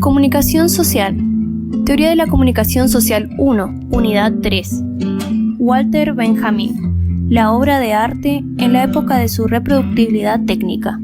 Comunicación social. Teoría de la comunicación social 1, unidad 3. Walter Benjamin. La obra de arte en la época de su reproductibilidad técnica.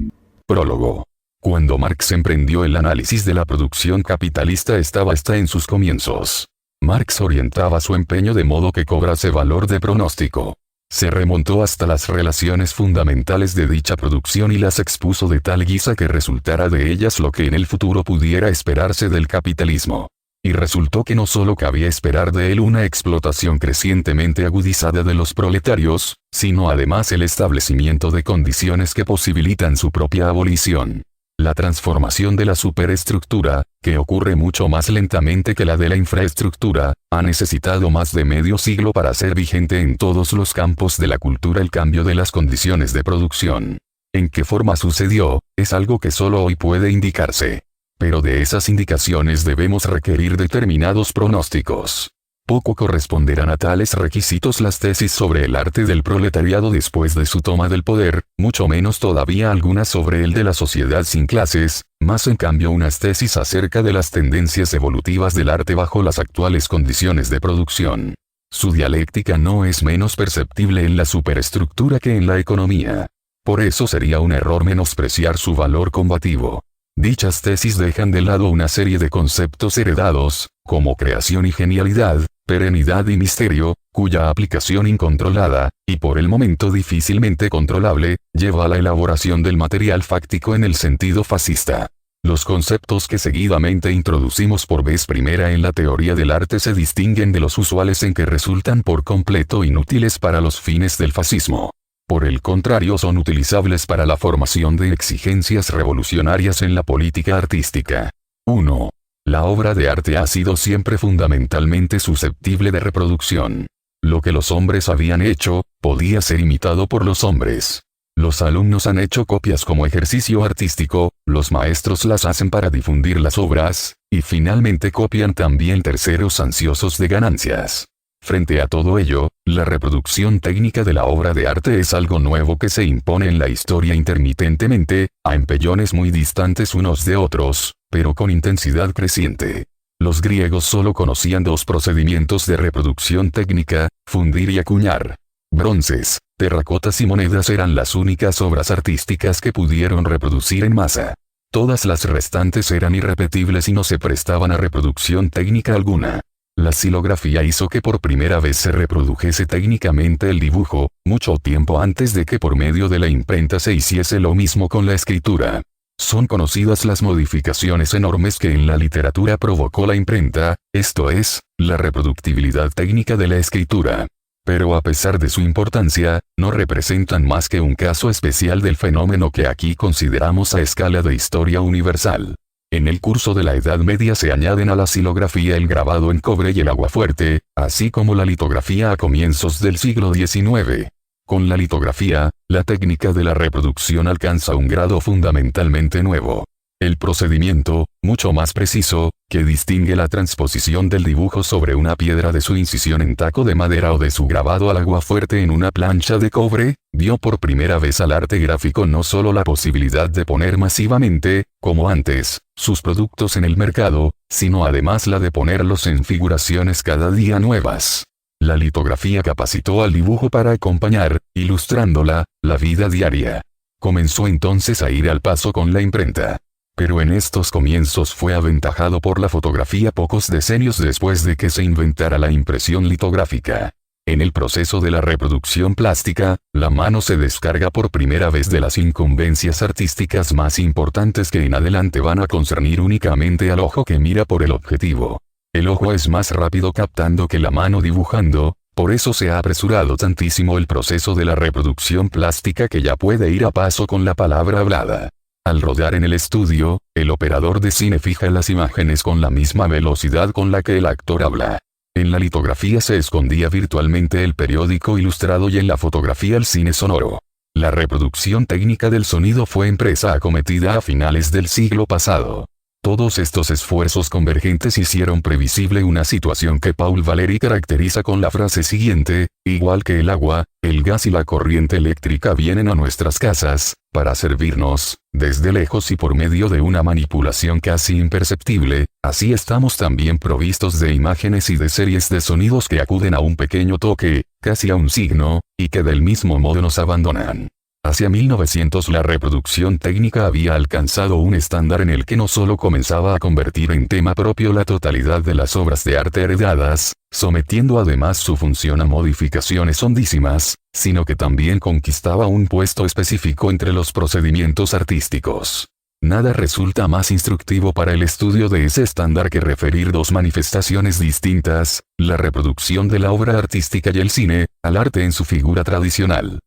Prólogo. Cuando Marx emprendió el análisis de la producción capitalista estaba hasta en sus comienzos. Marx orientaba su empeño de modo que cobrase valor de pronóstico. Se remontó hasta las relaciones fundamentales de dicha producción y las expuso de tal guisa que resultara de ellas lo que en el futuro pudiera esperarse del capitalismo. Y resultó que no solo cabía esperar de él una explotación crecientemente agudizada de los proletarios, sino además el establecimiento de condiciones que posibilitan su propia abolición. La transformación de la superestructura, que ocurre mucho más lentamente que la de la infraestructura, ha necesitado más de medio siglo para ser vigente en todos los campos de la cultura el cambio de las condiciones de producción. ¿En qué forma sucedió? Es algo que solo hoy puede indicarse. Pero de esas indicaciones debemos requerir determinados pronósticos. Poco corresponderán a tales requisitos las tesis sobre el arte del proletariado después de su toma del poder, mucho menos todavía algunas sobre el de la sociedad sin clases, más en cambio unas tesis acerca de las tendencias evolutivas del arte bajo las actuales condiciones de producción. Su dialéctica no es menos perceptible en la superestructura que en la economía. Por eso sería un error menospreciar su valor combativo. Dichas tesis dejan de lado una serie de conceptos heredados, como creación y genialidad, perenidad y misterio, cuya aplicación incontrolada, y por el momento difícilmente controlable, lleva a la elaboración del material fáctico en el sentido fascista. Los conceptos que seguidamente introducimos por vez primera en la teoría del arte se distinguen de los usuales en que resultan por completo inútiles para los fines del fascismo. Por el contrario, son utilizables para la formación de exigencias revolucionarias en la política artística. 1. La obra de arte ha sido siempre fundamentalmente susceptible de reproducción. Lo que los hombres habían hecho, podía ser imitado por los hombres. Los alumnos han hecho copias como ejercicio artístico, los maestros las hacen para difundir las obras, y finalmente copian también terceros ansiosos de ganancias. Frente a todo ello, la reproducción técnica de la obra de arte es algo nuevo que se impone en la historia intermitentemente, a empellones muy distantes unos de otros, pero con intensidad creciente. Los griegos solo conocían dos procedimientos de reproducción técnica, fundir y acuñar. Bronces, terracotas y monedas eran las únicas obras artísticas que pudieron reproducir en masa. Todas las restantes eran irrepetibles y no se prestaban a reproducción técnica alguna. La xilografía hizo que por primera vez se reprodujese técnicamente el dibujo, mucho tiempo antes de que por medio de la imprenta se hiciese lo mismo con la escritura. Son conocidas las modificaciones enormes que en la literatura provocó la imprenta, esto es, la reproductibilidad técnica de la escritura. Pero a pesar de su importancia, no representan más que un caso especial del fenómeno que aquí consideramos a escala de historia universal. En el curso de la Edad Media se añaden a la xilografía el grabado en cobre y el aguafuerte, así como la litografía a comienzos del siglo XIX. Con la litografía, la técnica de la reproducción alcanza un grado fundamentalmente nuevo. El procedimiento, mucho más preciso, que distingue la transposición del dibujo sobre una piedra de su incisión en taco de madera o de su grabado al aguafuerte en una plancha de cobre, dio por primera vez al arte gráfico no solo la posibilidad de poner masivamente, como antes, sus productos en el mercado, sino además la de ponerlos en figuraciones cada día nuevas. La litografía capacitó al dibujo para acompañar, ilustrándola, la vida diaria. Comenzó entonces a ir al paso con la imprenta. Pero en estos comienzos fue aventajado por la fotografía pocos decenios después de que se inventara la impresión litográfica. En el proceso de la reproducción plástica, la mano se descarga por primera vez de las incumbencias artísticas más importantes que en adelante van a concernir únicamente al ojo que mira por el objetivo. El ojo es más rápido captando que la mano dibujando, por eso se ha apresurado tantísimo el proceso de la reproducción plástica que ya puede ir a paso con la palabra hablada. Al rodar en el estudio, el operador de cine fija las imágenes con la misma velocidad con la que el actor habla. En la litografía se escondía virtualmente el periódico ilustrado y en la fotografía el cine sonoro. La reproducción técnica del sonido fue empresa acometida a finales del siglo pasado. Todos estos esfuerzos convergentes hicieron previsible una situación que Paul Valéry caracteriza con la frase siguiente: igual que el agua, el gas y la corriente eléctrica vienen a nuestras casas, para servirnos, desde lejos y por medio de una manipulación casi imperceptible, así estamos también provistos de imágenes y de series de sonidos que acuden a un pequeño toque, casi a un signo, y que del mismo modo nos abandonan. Hacia 1900 la reproducción técnica había alcanzado un estándar en el que no solo comenzaba a convertir en tema propio la totalidad de las obras de arte heredadas, sometiendo además su función a modificaciones hondísimas, sino que también conquistaba un puesto específico entre los procedimientos artísticos. Nada resulta más instructivo para el estudio de ese estándar que referir dos manifestaciones distintas, la reproducción de la obra artística y el cine, al arte en su figura tradicional.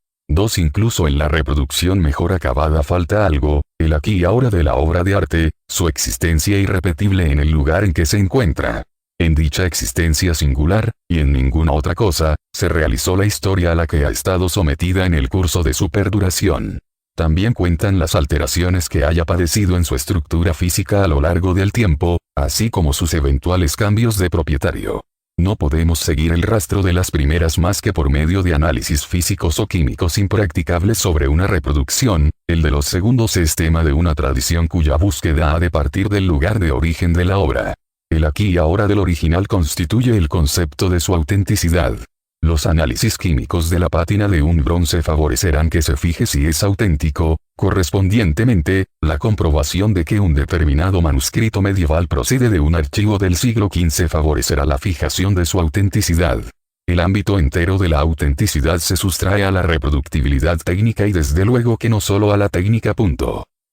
Incluso en la reproducción mejor acabada falta algo, el aquí y ahora de la obra de arte, su existencia irrepetible en el lugar en que se encuentra. En dicha existencia singular, y en ninguna otra cosa, se realizó la historia a la que ha estado sometida en el curso de su perduración. También cuentan las alteraciones que haya padecido en su estructura física a lo largo del tiempo, así como sus eventuales cambios de propietario. No podemos seguir el rastro de las primeras más que por medio de análisis físicos o químicos impracticables sobre una reproducción, el de los segundos es tema de una tradición cuya búsqueda ha de partir del lugar de origen de la obra. El aquí y ahora del original constituye el concepto de su autenticidad. Los análisis químicos de la pátina de un bronce favorecerán que se fije si es auténtico, correspondientemente, la comprobación de que un determinado manuscrito medieval procede de un archivo del siglo XV favorecerá la fijación de su autenticidad. El ámbito entero de la autenticidad se sustrae a la reproductibilidad técnica y desde luego que no solo a la técnica.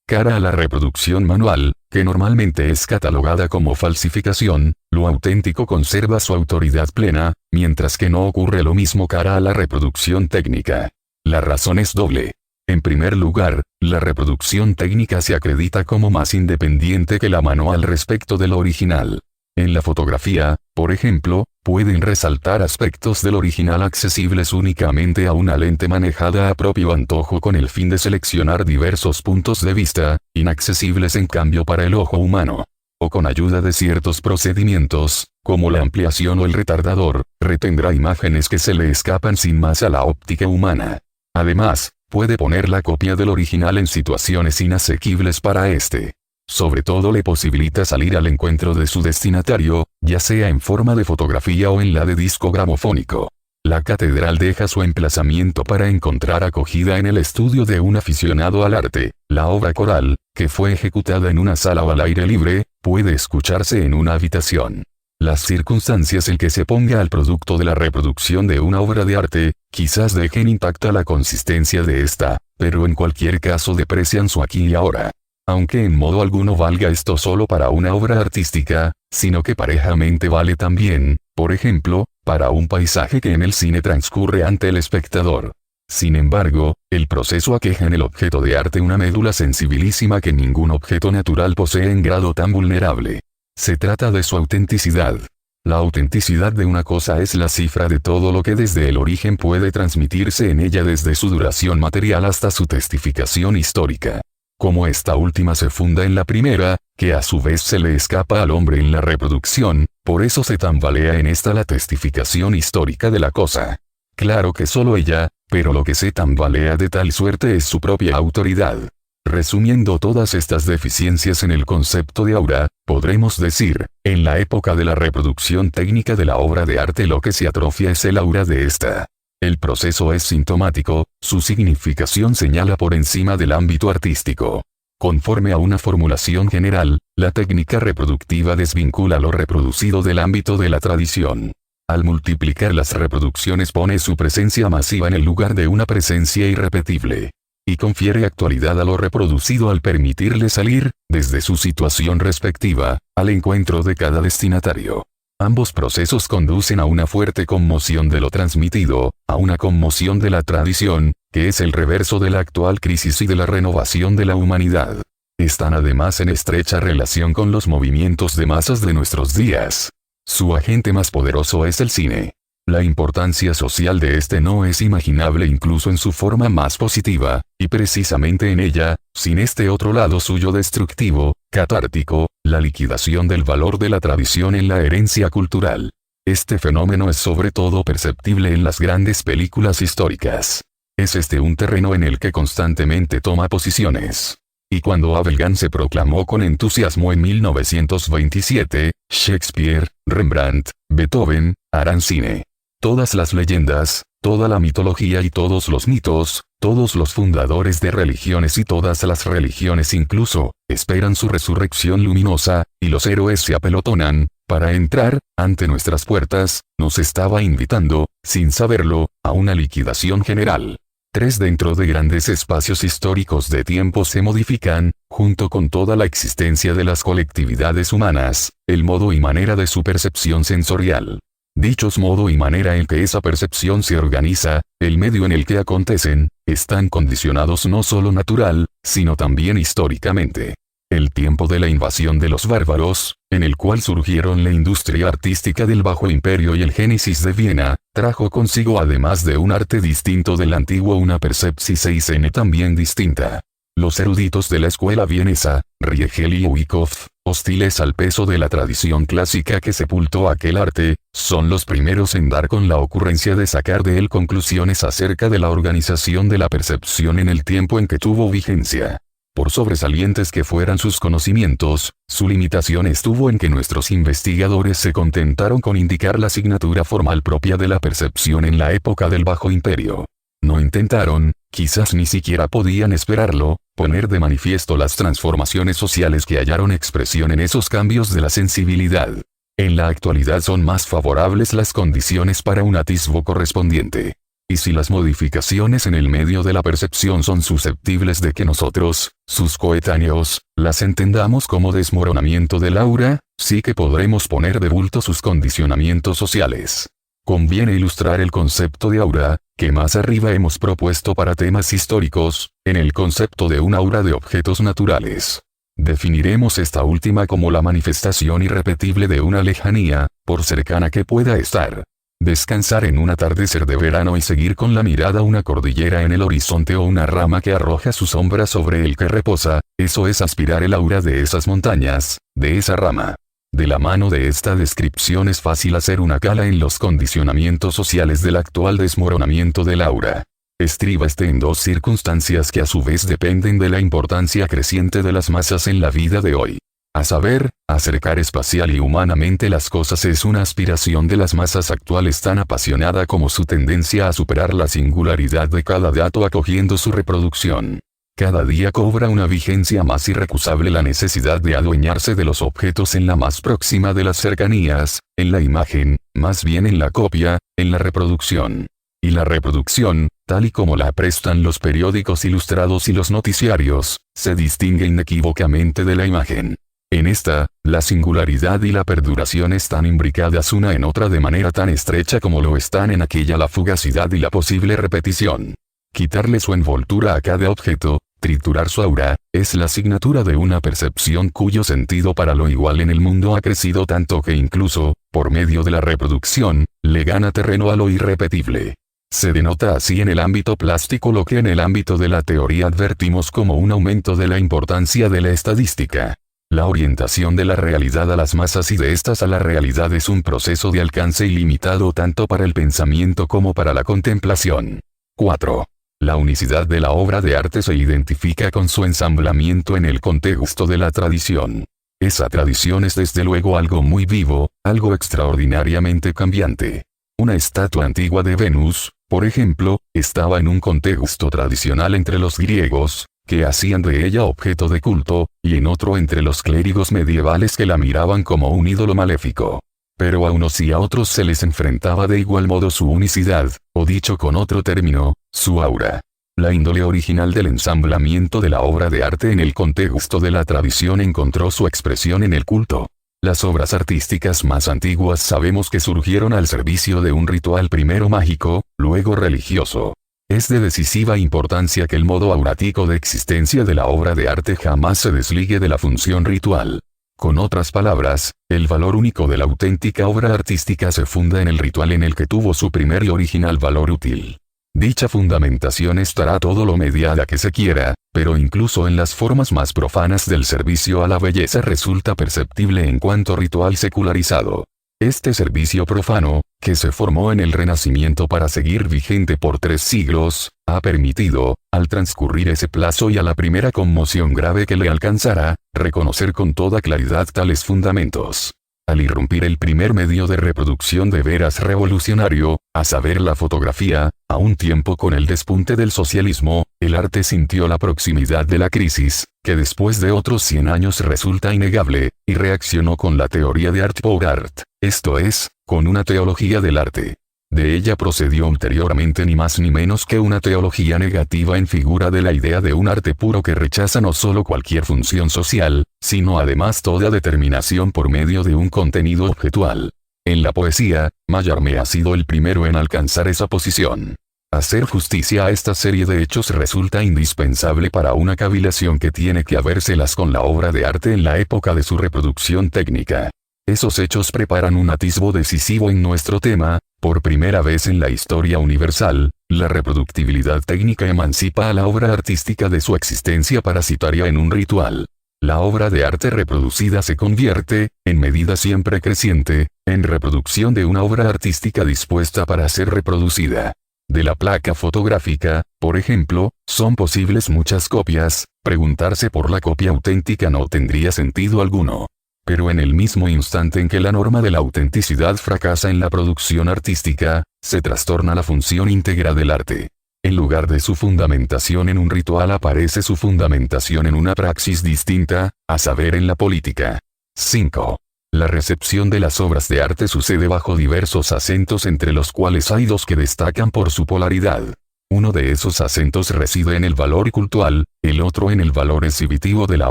Cara a la reproducción manual, que normalmente es catalogada como falsificación, lo auténtico conserva su autoridad plena, mientras que no ocurre lo mismo cara a la reproducción técnica. La razón es doble. En primer lugar, la reproducción técnica se acredita como más independiente que la manual respecto del original. En la fotografía, por ejemplo, pueden resaltar aspectos del original accesibles únicamente a una lente manejada a propio antojo con el fin de seleccionar diversos puntos de vista, inaccesibles en cambio para el ojo humano. O con ayuda de ciertos procedimientos, como la ampliación o el retardador, retendrá imágenes que se le escapan sin más a la óptica humana. Además, puede poner la copia del original en situaciones inasequibles para este. Sobre todo le posibilita salir al encuentro de su destinatario, ya sea en forma de fotografía o en la de disco gramofónico. La catedral deja su emplazamiento para encontrar acogida en el estudio de un aficionado al arte. La obra coral, que fue ejecutada en una sala o al aire libre, puede escucharse en una habitación. Las circunstancias en que se ponga al producto de la reproducción de una obra de arte, quizás dejen intacta la consistencia de esta, pero en cualquier caso deprecian su aquí y ahora. Aunque en modo alguno valga esto solo para una obra artística, sino que parejamente vale también, por ejemplo, para un paisaje que en el cine transcurre ante el espectador. Sin embargo, el proceso aqueja en el objeto de arte una médula sensibilísima que ningún objeto natural posee en grado tan vulnerable. Se trata de su autenticidad. La autenticidad de una cosa es la cifra de todo lo que desde el origen puede transmitirse en ella desde su duración material hasta su testificación histórica. Como esta última se funda en la primera, que a su vez se le escapa al hombre en la reproducción, por eso se tambalea en esta la testificación histórica de la cosa. Claro que solo ella, pero lo que se tambalea de tal suerte es su propia autoridad. Resumiendo todas estas deficiencias en el concepto de aura, podremos decir, en la época de la reproducción técnica de la obra de arte lo que se atrofia es el aura de esta. El proceso es sintomático, su significación señala por encima del ámbito artístico. Conforme a una formulación general, la técnica reproductiva desvincula lo reproducido del ámbito de la tradición. Al multiplicar las reproducciones pone su presencia masiva en el lugar de una presencia irrepetible. Y confiere actualidad a lo reproducido al permitirle salir, desde su situación respectiva, al encuentro de cada destinatario. Ambos procesos conducen a una fuerte conmoción de lo transmitido, a una conmoción de la tradición, que es el reverso de la actual crisis y de la renovación de la humanidad. Están además en estrecha relación con los movimientos de masas de nuestros días. Su agente más poderoso es el cine. La importancia social de este no es imaginable incluso en su forma más positiva, y precisamente en ella, sin este otro lado suyo destructivo, catártico, la liquidación del valor de la tradición en la herencia cultural. Este fenómeno es sobre todo perceptible en las grandes películas históricas. Es un terreno en el que constantemente toma posiciones. Y cuando Abel Gance se proclamó con entusiasmo en 1927, Shakespeare, Rembrandt, Beethoven, harán cine. Todas las leyendas, toda la mitología y todos los mitos, todos los fundadores de religiones y todas las religiones incluso, esperan su resurrección luminosa, y los héroes se apelotonan, para entrar, ante nuestras puertas, nos estaba invitando, sin saberlo, a una liquidación general. Dentro de grandes espacios históricos de tiempo se modifican, junto con toda la existencia de las colectividades humanas, el modo y manera de su percepción sensorial. Dichos modo y manera en que esa percepción se organiza, el medio en el que acontecen, están condicionados no solo natural, sino también históricamente. El tiempo de la invasión de los bárbaros, en el cual surgieron la industria artística del Bajo Imperio y el Génesis de Viena, trajo consigo además de un arte distinto del antiguo una percepción también distinta. Los eruditos de la escuela vienesa, Riegel y Wyckoff, hostiles al peso de la tradición clásica que sepultó aquel arte, son los primeros en dar con la ocurrencia de sacar de él conclusiones acerca de la organización de la percepción en el tiempo en que tuvo vigencia. Por sobresalientes que fueran sus conocimientos, su limitación estuvo en que nuestros investigadores se contentaron con indicar la asignatura formal propia de la percepción en la época del Bajo Imperio. No intentaron, quizás ni siquiera podían esperarlo, poner de manifiesto las transformaciones sociales que hallaron expresión en esos cambios de la sensibilidad. En la actualidad son más favorables las condiciones para un atisbo correspondiente. Y si las modificaciones en el medio de la percepción son susceptibles de que nosotros, sus coetáneos, las entendamos como desmoronamiento del aura, sí que podremos poner de bulto sus condicionamientos sociales. Conviene ilustrar el concepto de aura, que más arriba hemos propuesto para temas históricos, en el concepto de un aura de objetos naturales. Definiremos esta última como la manifestación irrepetible de una lejanía, por cercana que pueda estar. Descansar en un atardecer de verano y seguir con la mirada una cordillera en el horizonte o una rama que arroja su sombra sobre el que reposa, eso es aspirar el aura de esas montañas, de esa rama. De la mano de esta descripción es fácil hacer una cala en los condicionamientos sociales del actual desmoronamiento del aura. Estriba en dos circunstancias que a su vez dependen de la importancia creciente de las masas en la vida de hoy. A saber, acercar espacial y humanamente las cosas es una aspiración de las masas actuales tan apasionada como su tendencia a superar la singularidad de cada dato acogiendo su reproducción. Cada día cobra una vigencia más irrecusable la necesidad de adueñarse de los objetos en la más próxima de las cercanías, en la imagen, más bien en la copia, en la reproducción. Y la reproducción, tal y como la prestan los periódicos ilustrados y los noticiarios, se distingue inequívocamente de la imagen. En esta, la singularidad y la perduración están imbricadas una en otra de manera tan estrecha como lo están en aquella la fugacidad y la posible repetición. Quitarle su envoltura a cada objeto, triturar su aura, es la asignatura de una percepción cuyo sentido para lo igual en el mundo ha crecido tanto que incluso, por medio de la reproducción, le gana terreno a lo irrepetible. Se denota así en el ámbito plástico lo que en el ámbito de la teoría advertimos como un aumento de la importancia de la estadística. La orientación de la realidad a las masas y de estas a la realidad es un proceso de alcance ilimitado tanto para el pensamiento como para la contemplación. 4. La unicidad de la obra de arte se identifica con su ensamblamiento en el contexto de la tradición. Esa tradición es desde luego algo muy vivo, algo extraordinariamente cambiante. Una estatua antigua de Venus, por ejemplo, estaba en un contexto tradicional entre los griegos, que hacían de ella objeto de culto, y en otro entre los clérigos medievales que la miraban como un ídolo maléfico. Pero a unos y a otros se les enfrentaba de igual modo su unicidad, o dicho con otro término, su aura. La índole original del ensamblamiento de la obra de arte en el contexto de la tradición encontró su expresión en el culto. Las obras artísticas más antiguas sabemos que surgieron al servicio de un ritual primero mágico, luego religioso. Es de decisiva importancia que el modo aurático de existencia de la obra de arte jamás se desligue de la función ritual. Con otras palabras, el valor único de la auténtica obra artística se funda en el ritual en el que tuvo su primer y original valor útil. Dicha fundamentación estará todo lo mediada que se quiera, pero incluso en las formas más profanas del servicio a la belleza resulta perceptible en cuanto ritual secularizado. Este servicio profano, que se formó en el Renacimiento para seguir vigente por 3 siglos, ha permitido, al transcurrir ese plazo y a la primera conmoción grave que le alcanzará, reconocer con toda claridad tales fundamentos. Al irrumpir el primer medio de reproducción de veras revolucionario, a saber la fotografía, a un tiempo con el despunte del socialismo, el arte sintió la proximidad de la crisis, que después de otros 100 años resulta innegable, y reaccionó con la teoría de art pour art, esto es, con una teología del arte. De ella procedió ulteriormente ni más ni menos que una teología negativa en figura de la idea de un arte puro que rechaza no solo cualquier función social, sino además toda determinación por medio de un contenido objetual. En la poesía, Mallarmé ha sido el primero en alcanzar esa posición. Hacer justicia a esta serie de hechos resulta indispensable para una cavilación que tiene que habérselas con la obra de arte en la época de su reproducción técnica. Esos hechos preparan un atisbo decisivo en nuestro tema. Por primera vez en la historia universal, la reproductibilidad técnica emancipa a la obra artística de su existencia parasitaria en un ritual. La obra de arte reproducida se convierte, en medida siempre creciente, en reproducción de una obra artística dispuesta para ser reproducida. De la placa fotográfica, por ejemplo, son posibles muchas copias, preguntarse por la copia auténtica no tendría sentido alguno. Pero en el mismo instante en que la norma de la autenticidad fracasa en la producción artística, se trastorna la función íntegra del arte. En lugar de su fundamentación en un ritual aparece su fundamentación en una praxis distinta, a saber en la política. 5. La recepción de las obras de arte sucede bajo diversos acentos entre los cuales hay 2 que destacan por su polaridad. Uno de esos acentos reside en el valor cultual, el otro en el valor exhibitivo de la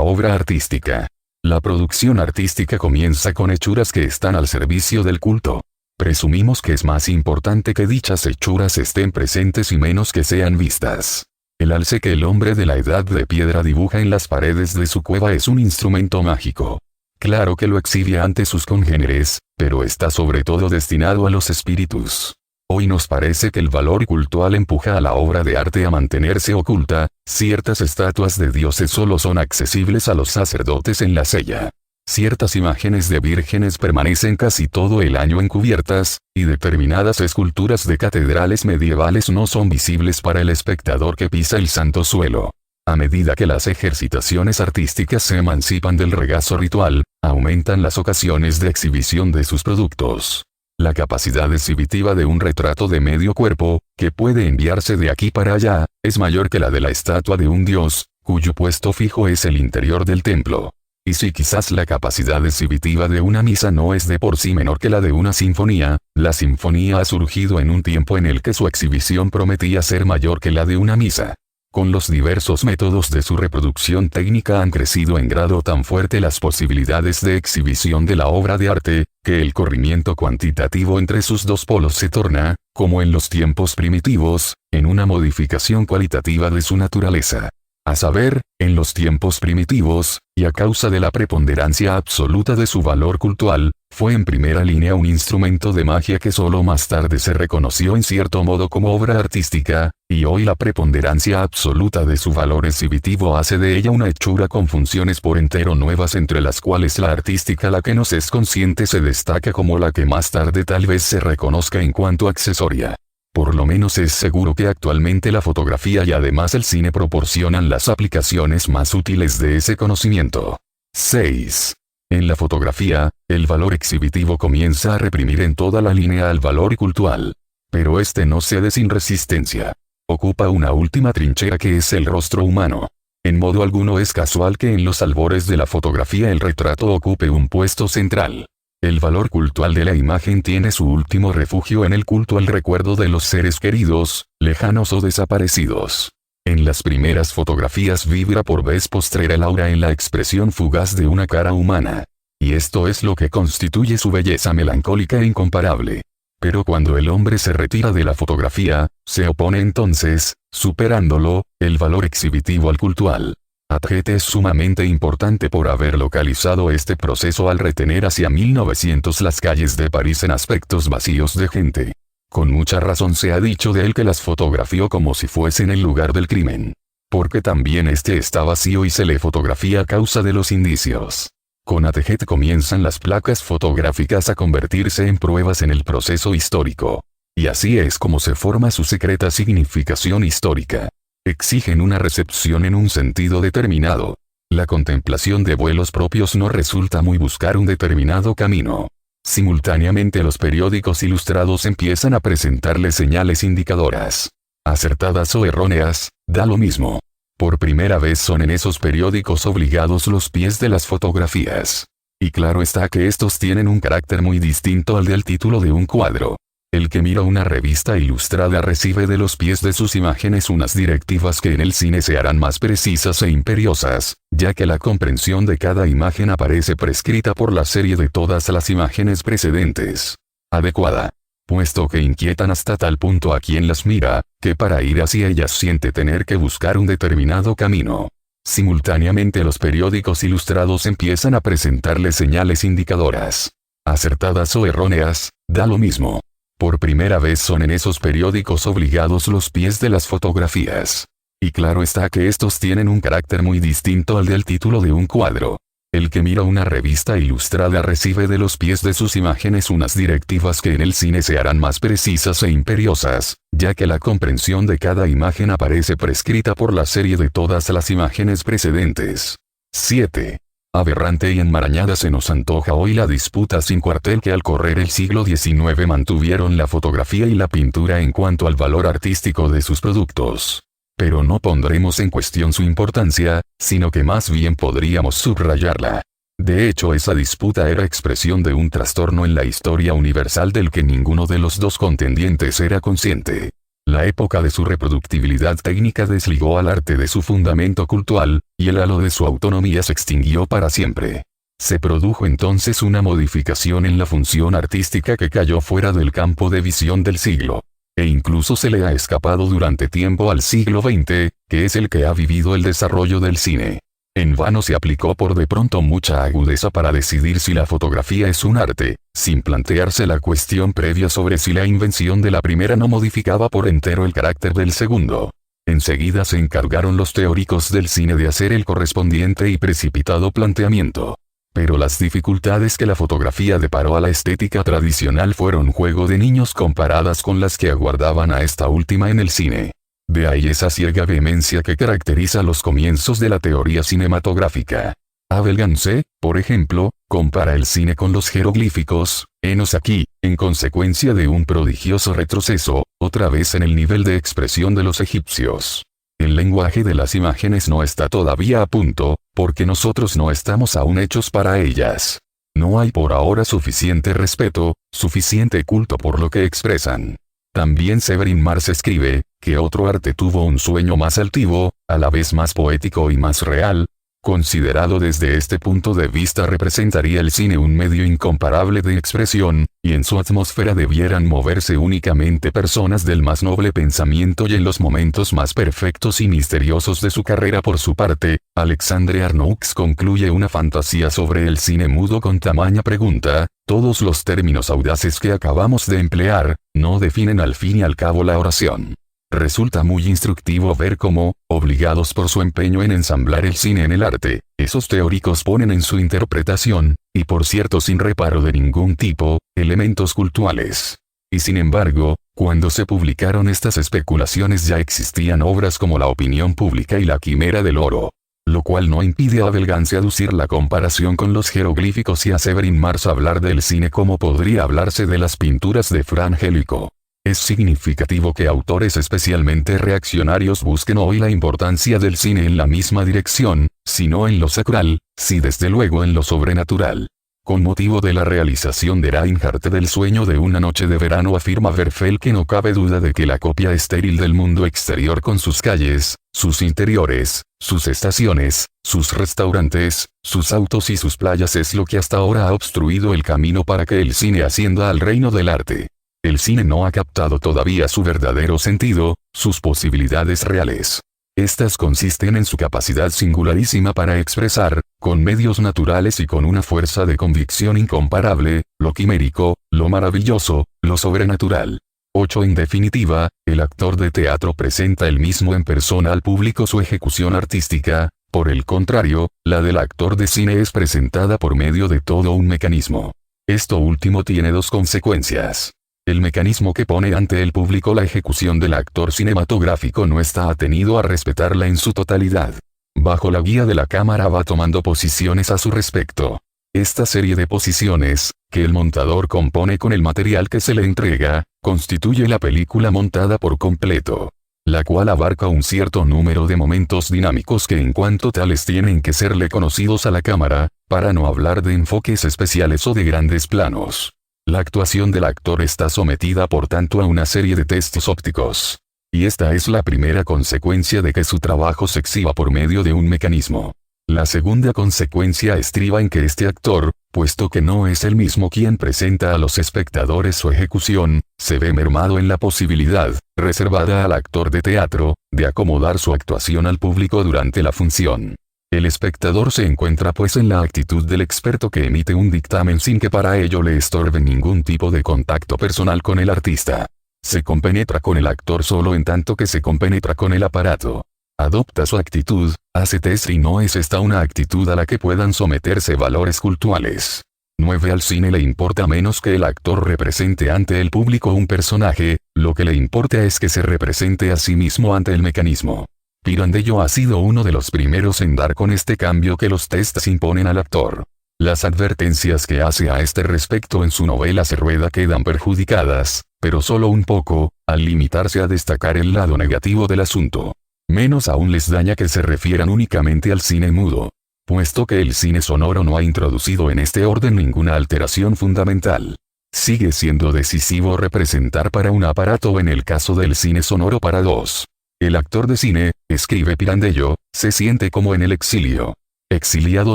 obra artística. La producción artística comienza con hechuras que están al servicio del culto. Presumimos que es más importante que dichas hechuras estén presentes y menos que sean vistas. El alce que el hombre de la edad de piedra dibuja en las paredes de su cueva es un instrumento mágico. Claro que lo exhibe ante sus congéneres, pero está sobre todo destinado a los espíritus. Hoy nos parece que el valor cultual empuja a la obra de arte a mantenerse oculta. Ciertas estatuas de dioses solo son accesibles a los sacerdotes en la cella. Ciertas imágenes de vírgenes permanecen casi todo el año encubiertas, y determinadas esculturas de catedrales medievales no son visibles para el espectador que pisa el santo suelo. A medida que las ejercitaciones artísticas se emancipan del regazo ritual, aumentan las ocasiones de exhibición de sus productos. La capacidad exhibitiva de un retrato de medio cuerpo, que puede enviarse de aquí para allá, es mayor que la de la estatua de un dios, cuyo puesto fijo es el interior del templo. Y si quizás la capacidad exhibitiva de una misa no es de por sí menor que la de una sinfonía, la sinfonía ha surgido en un tiempo en el que su exhibición prometía ser mayor que la de una misa. Con los diversos métodos de su reproducción técnica han crecido en grado tan fuerte las posibilidades de exhibición de la obra de arte, que el corrimiento cuantitativo entre sus 2 polos se torna, como en los tiempos primitivos, en una modificación cualitativa de su naturaleza. A saber, en los tiempos primitivos, y a causa de la preponderancia absoluta de su valor cultual, fue en primera línea un instrumento de magia que solo más tarde se reconoció en cierto modo como obra artística, y hoy la preponderancia absoluta de su valor exhibitivo hace de ella una hechura con funciones por entero nuevas entre las cuales la artística la que nos es consciente se destaca como la que más tarde tal vez se reconozca en cuanto accesoria. Por lo menos es seguro que actualmente la fotografía y además el cine proporcionan las aplicaciones más útiles de ese conocimiento. 6. En la fotografía, el valor exhibitivo comienza a reprimir en toda la línea al valor cultural. Pero este no cede sin resistencia. Ocupa una última trinchera que es el rostro humano. En modo alguno es casual que en los albores de la fotografía el retrato ocupe un puesto central. El valor cultual de la imagen tiene su último refugio en el culto al recuerdo de los seres queridos, lejanos o desaparecidos. En las primeras fotografías vibra por vez postrera el aura en la expresión fugaz de una cara humana. Y esto es lo que constituye su belleza melancólica e incomparable. Pero cuando el hombre se retira de la fotografía, se opone entonces, superándolo, el valor exhibitivo al cultual. Atget es sumamente importante por haber localizado este proceso al retener hacia 1900 las calles de París en aspectos vacíos de gente. Con mucha razón se ha dicho de él que las fotografió como si fuesen el lugar del crimen. porque también este está vacío y se le fotografía a causa de los indicios. Con Atajet comienzan las placas fotográficas a convertirse en pruebas en el proceso histórico. Y así es como se forma su secreta significación histórica. Exigen una recepción en un sentido determinado. La contemplación de vuelos propios no resulta muy buscar un determinado camino. Simultáneamente los periódicos ilustrados empiezan a presentarle señales indicadoras. Acertadas o erróneas, da lo mismo. Por primera vez son en esos periódicos obligados los pies de las fotografías. Y claro está que estos tienen un carácter muy distinto al del título de un cuadro. El que mira una revista ilustrada recibe de los pies de sus imágenes unas directivas que en el cine se harán más precisas e imperiosas, ya que la comprensión de cada imagen aparece prescrita por la serie de todas las imágenes precedentes. Adecuada. Puesto que inquietan hasta tal punto a quien las mira, que para ir hacia ellas siente tener que buscar un determinado camino. Simultáneamente los periódicos ilustrados empiezan a presentarle señales indicadoras. Acertadas o erróneas, da lo mismo. Por primera vez son en esos periódicos obligados los pies de las fotografías. Y claro está que estos tienen un carácter muy distinto al del título de un cuadro. El que mira una revista ilustrada recibe de los pies de sus imágenes unas directivas que en el cine se harán más precisas e imperiosas, ya que la comprensión de cada imagen aparece prescrita por la serie de todas las imágenes precedentes. 7. Aberrante y enmarañada se nos antoja hoy la disputa sin cuartel que al correr el siglo XIX mantuvieron la fotografía y la pintura en cuanto al valor artístico de sus productos. Pero no pondremos en cuestión su importancia, sino que más bien podríamos subrayarla. De hecho, esa disputa era expresión de un trastorno en la historia universal del que ninguno de los dos contendientes era consciente. La época de su reproductibilidad técnica desligó al arte de su fundamento cultural, y el halo de su autonomía se extinguió para siempre. Se produjo entonces una modificación en la función artística que cayó fuera del campo de visión del siglo. E incluso se le ha escapado durante tiempo al siglo XX, que es el que ha vivido el desarrollo del cine. En vano se aplicó por de pronto mucha agudeza para decidir si la fotografía es un arte, sin plantearse la cuestión previa sobre si la invención de la primera no modificaba por entero el carácter del segundo. Enseguida se encargaron los teóricos del cine de hacer el correspondiente y precipitado planteamiento. Pero las dificultades que la fotografía deparó a la estética tradicional fueron juego de niños comparadas con las que aguardaban a esta última en el cine. De ahí esa ciega vehemencia que caracteriza los comienzos de la teoría cinematográfica. Abel Gance, por ejemplo, compara el cine con los jeroglíficos, henos aquí, en consecuencia de un prodigioso retroceso, otra vez en el nivel de expresión de los egipcios. El lenguaje de las imágenes no está todavía a punto, porque nosotros no estamos aún hechos para ellas. No hay por ahora suficiente respeto, suficiente culto por lo que expresan. También Severin Mars escribe, que otro arte tuvo un sueño más altivo, a la vez más poético y más real. Considerado desde este punto de vista representaría el cine un medio incomparable de expresión, y en su atmósfera debieran moverse únicamente personas del más noble pensamiento y en los momentos más perfectos y misteriosos de su carrera. Por su parte, Alexandre Arnoux concluye una fantasía sobre el cine mudo con tamaña pregunta: todos los términos audaces que acabamos de emplear, no definen al fin y al cabo la oración. Resulta muy instructivo ver cómo, obligados por su empeño en ensamblar el cine en el arte, esos teóricos ponen en su interpretación, y por cierto sin reparo de ningún tipo, elementos cultuales. Y sin embargo, cuando se publicaron estas especulaciones ya existían obras como La opinión pública y La quimera del oro. Lo cual no impide a Abel Gance aducir la comparación con los jeroglíficos y a Severin Mars hablar del cine como podría hablarse de las pinturas de Fra Angelico. Es significativo que autores especialmente reaccionarios busquen hoy la importancia del cine en la misma dirección, si no en lo sacral, si desde luego en lo sobrenatural. Con motivo de la realización de Reinhardt del sueño de una noche de verano afirma Werfel que no cabe duda de que la copia estéril del mundo exterior con sus calles, sus interiores, sus estaciones, sus restaurantes, sus autos y sus playas es lo que hasta ahora ha obstruido el camino para que el cine ascienda al reino del arte. El cine no ha captado todavía su verdadero sentido, sus posibilidades reales. Estas consisten en su capacidad singularísima para expresar, con medios naturales y con una fuerza de convicción incomparable, lo quimérico, lo maravilloso, lo sobrenatural. 8. En definitiva, el actor de teatro presenta él mismo en persona al público su ejecución artística, por el contrario, la del actor de cine es presentada por medio de todo un mecanismo. Esto último tiene dos consecuencias. El mecanismo que pone ante el público la ejecución del actor cinematográfico no está atenido a respetarla en su totalidad. Bajo la guía de la cámara va tomando posiciones a su respecto. Esta serie de posiciones, que el montador compone con el material que se le entrega, constituye la película montada por completo, la cual abarca un cierto número de momentos dinámicos que en cuanto tales tienen que serle conocidos a la cámara, para no hablar de enfoques especiales o de grandes planos. La actuación del actor está sometida por tanto a una serie de testos ópticos. Y esta es la primera consecuencia de que su trabajo se exhiba por medio de un mecanismo. La segunda consecuencia estriba en que este actor, puesto que no es él mismo quien presenta a los espectadores su ejecución, se ve mermado en la posibilidad, reservada al actor de teatro, de acomodar su actuación al público durante la función. El espectador se encuentra pues en la actitud del experto que emite un dictamen sin que para ello le estorbe ningún tipo de contacto personal con el artista. Se compenetra con el actor solo en tanto que se compenetra con el aparato. Adopta su actitud, hace test y no es esta una actitud a la que puedan someterse valores cultuales. 9. Al cine le importa menos que el actor represente ante el público un personaje, lo que le importa es que se represente a sí mismo ante el mecanismo. Pirandello ha sido uno de los primeros en dar con este cambio que los tests imponen al actor. Las advertencias que hace a este respecto en su novela Se Rueda quedan perjudicadas, pero solo un poco, al limitarse a destacar el lado negativo del asunto. Menos aún les daña que se refieran únicamente al cine mudo, puesto que el cine sonoro no ha introducido en este orden ninguna alteración fundamental. Sigue siendo decisivo representar para un aparato o en el caso del cine sonoro para dos. El actor de cine, escribe Pirandello, se siente como en el exilio. Exiliado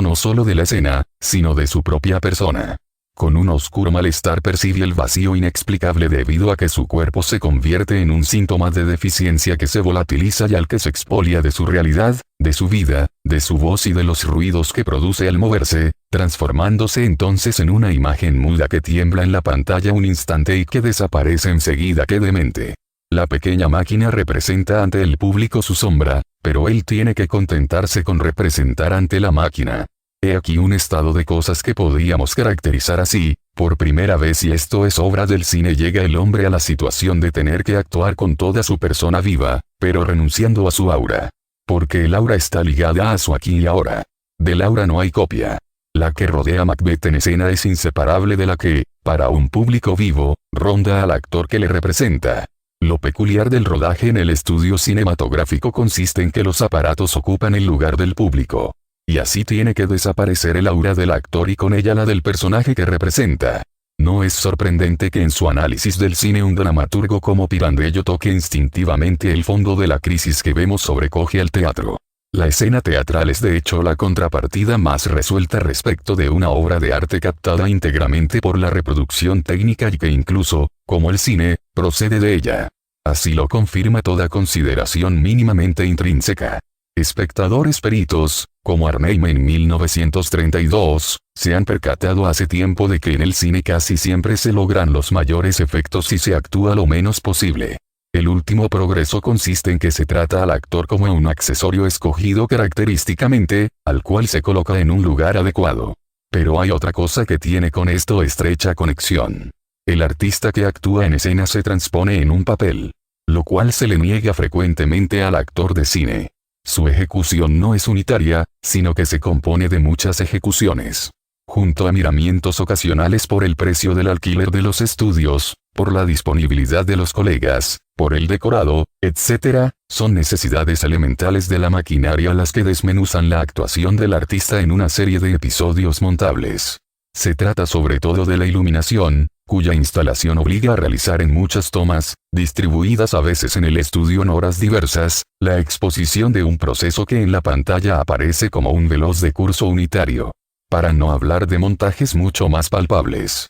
no solo de la escena, sino de su propia persona. Con un oscuro malestar percibe el vacío inexplicable debido a que su cuerpo se convierte en un síntoma de deficiencia que se volatiliza y al que se expolia de su realidad, de su vida, de su voz y de los ruidos que produce al moverse, transformándose entonces en una imagen muda que tiembla en la pantalla un instante y que desaparece enseguida quedamente. La pequeña máquina representa ante el público su sombra, pero él tiene que contentarse con representar ante la máquina. He aquí un estado de cosas que podríamos caracterizar así: por primera vez, y esto es obra del cine, llega el hombre a la situación de tener que actuar con toda su persona viva, pero renunciando a su aura. Porque el aura está ligada a su aquí y ahora. Del aura no hay copia. La que rodea a Macbeth en escena es inseparable de la que, para un público vivo, ronda al actor que le representa. Lo peculiar del rodaje en el estudio cinematográfico consiste en que los aparatos ocupan el lugar del público. Y así tiene que desaparecer el aura del actor y con ella la del personaje que representa. No es sorprendente que en su análisis del cine un dramaturgo como Pirandello toque instintivamente el fondo de la crisis que vemos sobrecoge al teatro. La escena teatral es de hecho la contrapartida más resuelta respecto de una obra de arte captada íntegramente por la reproducción técnica y que incluso, como el cine, procede de ella. Así lo confirma toda consideración mínimamente intrínseca. Espectadores peritos, como Arneim en 1932, se han percatado hace tiempo de que en el cine casi siempre se logran los mayores efectos si se actúa lo menos posible. El último progreso consiste en que se trata al actor como un accesorio escogido característicamente, al cual se coloca en un lugar adecuado. Pero hay otra cosa que tiene con esto estrecha conexión. El artista que actúa en escena se transpone en un papel, lo cual se le niega frecuentemente al actor de cine. Su ejecución no es unitaria, sino que se compone de muchas ejecuciones. Junto a miramientos ocasionales por el precio del alquiler de los estudios, por la disponibilidad de los colegas, por el decorado, etc., son necesidades elementales de la maquinaria las que desmenuzan la actuación del artista en una serie de episodios montables. Se trata sobre todo de la iluminación, cuya instalación obliga a realizar en muchas tomas, distribuidas a veces en el estudio en horas diversas, la exposición de un proceso que en la pantalla aparece como un veloz decurso unitario. Para no hablar de montajes mucho más palpables.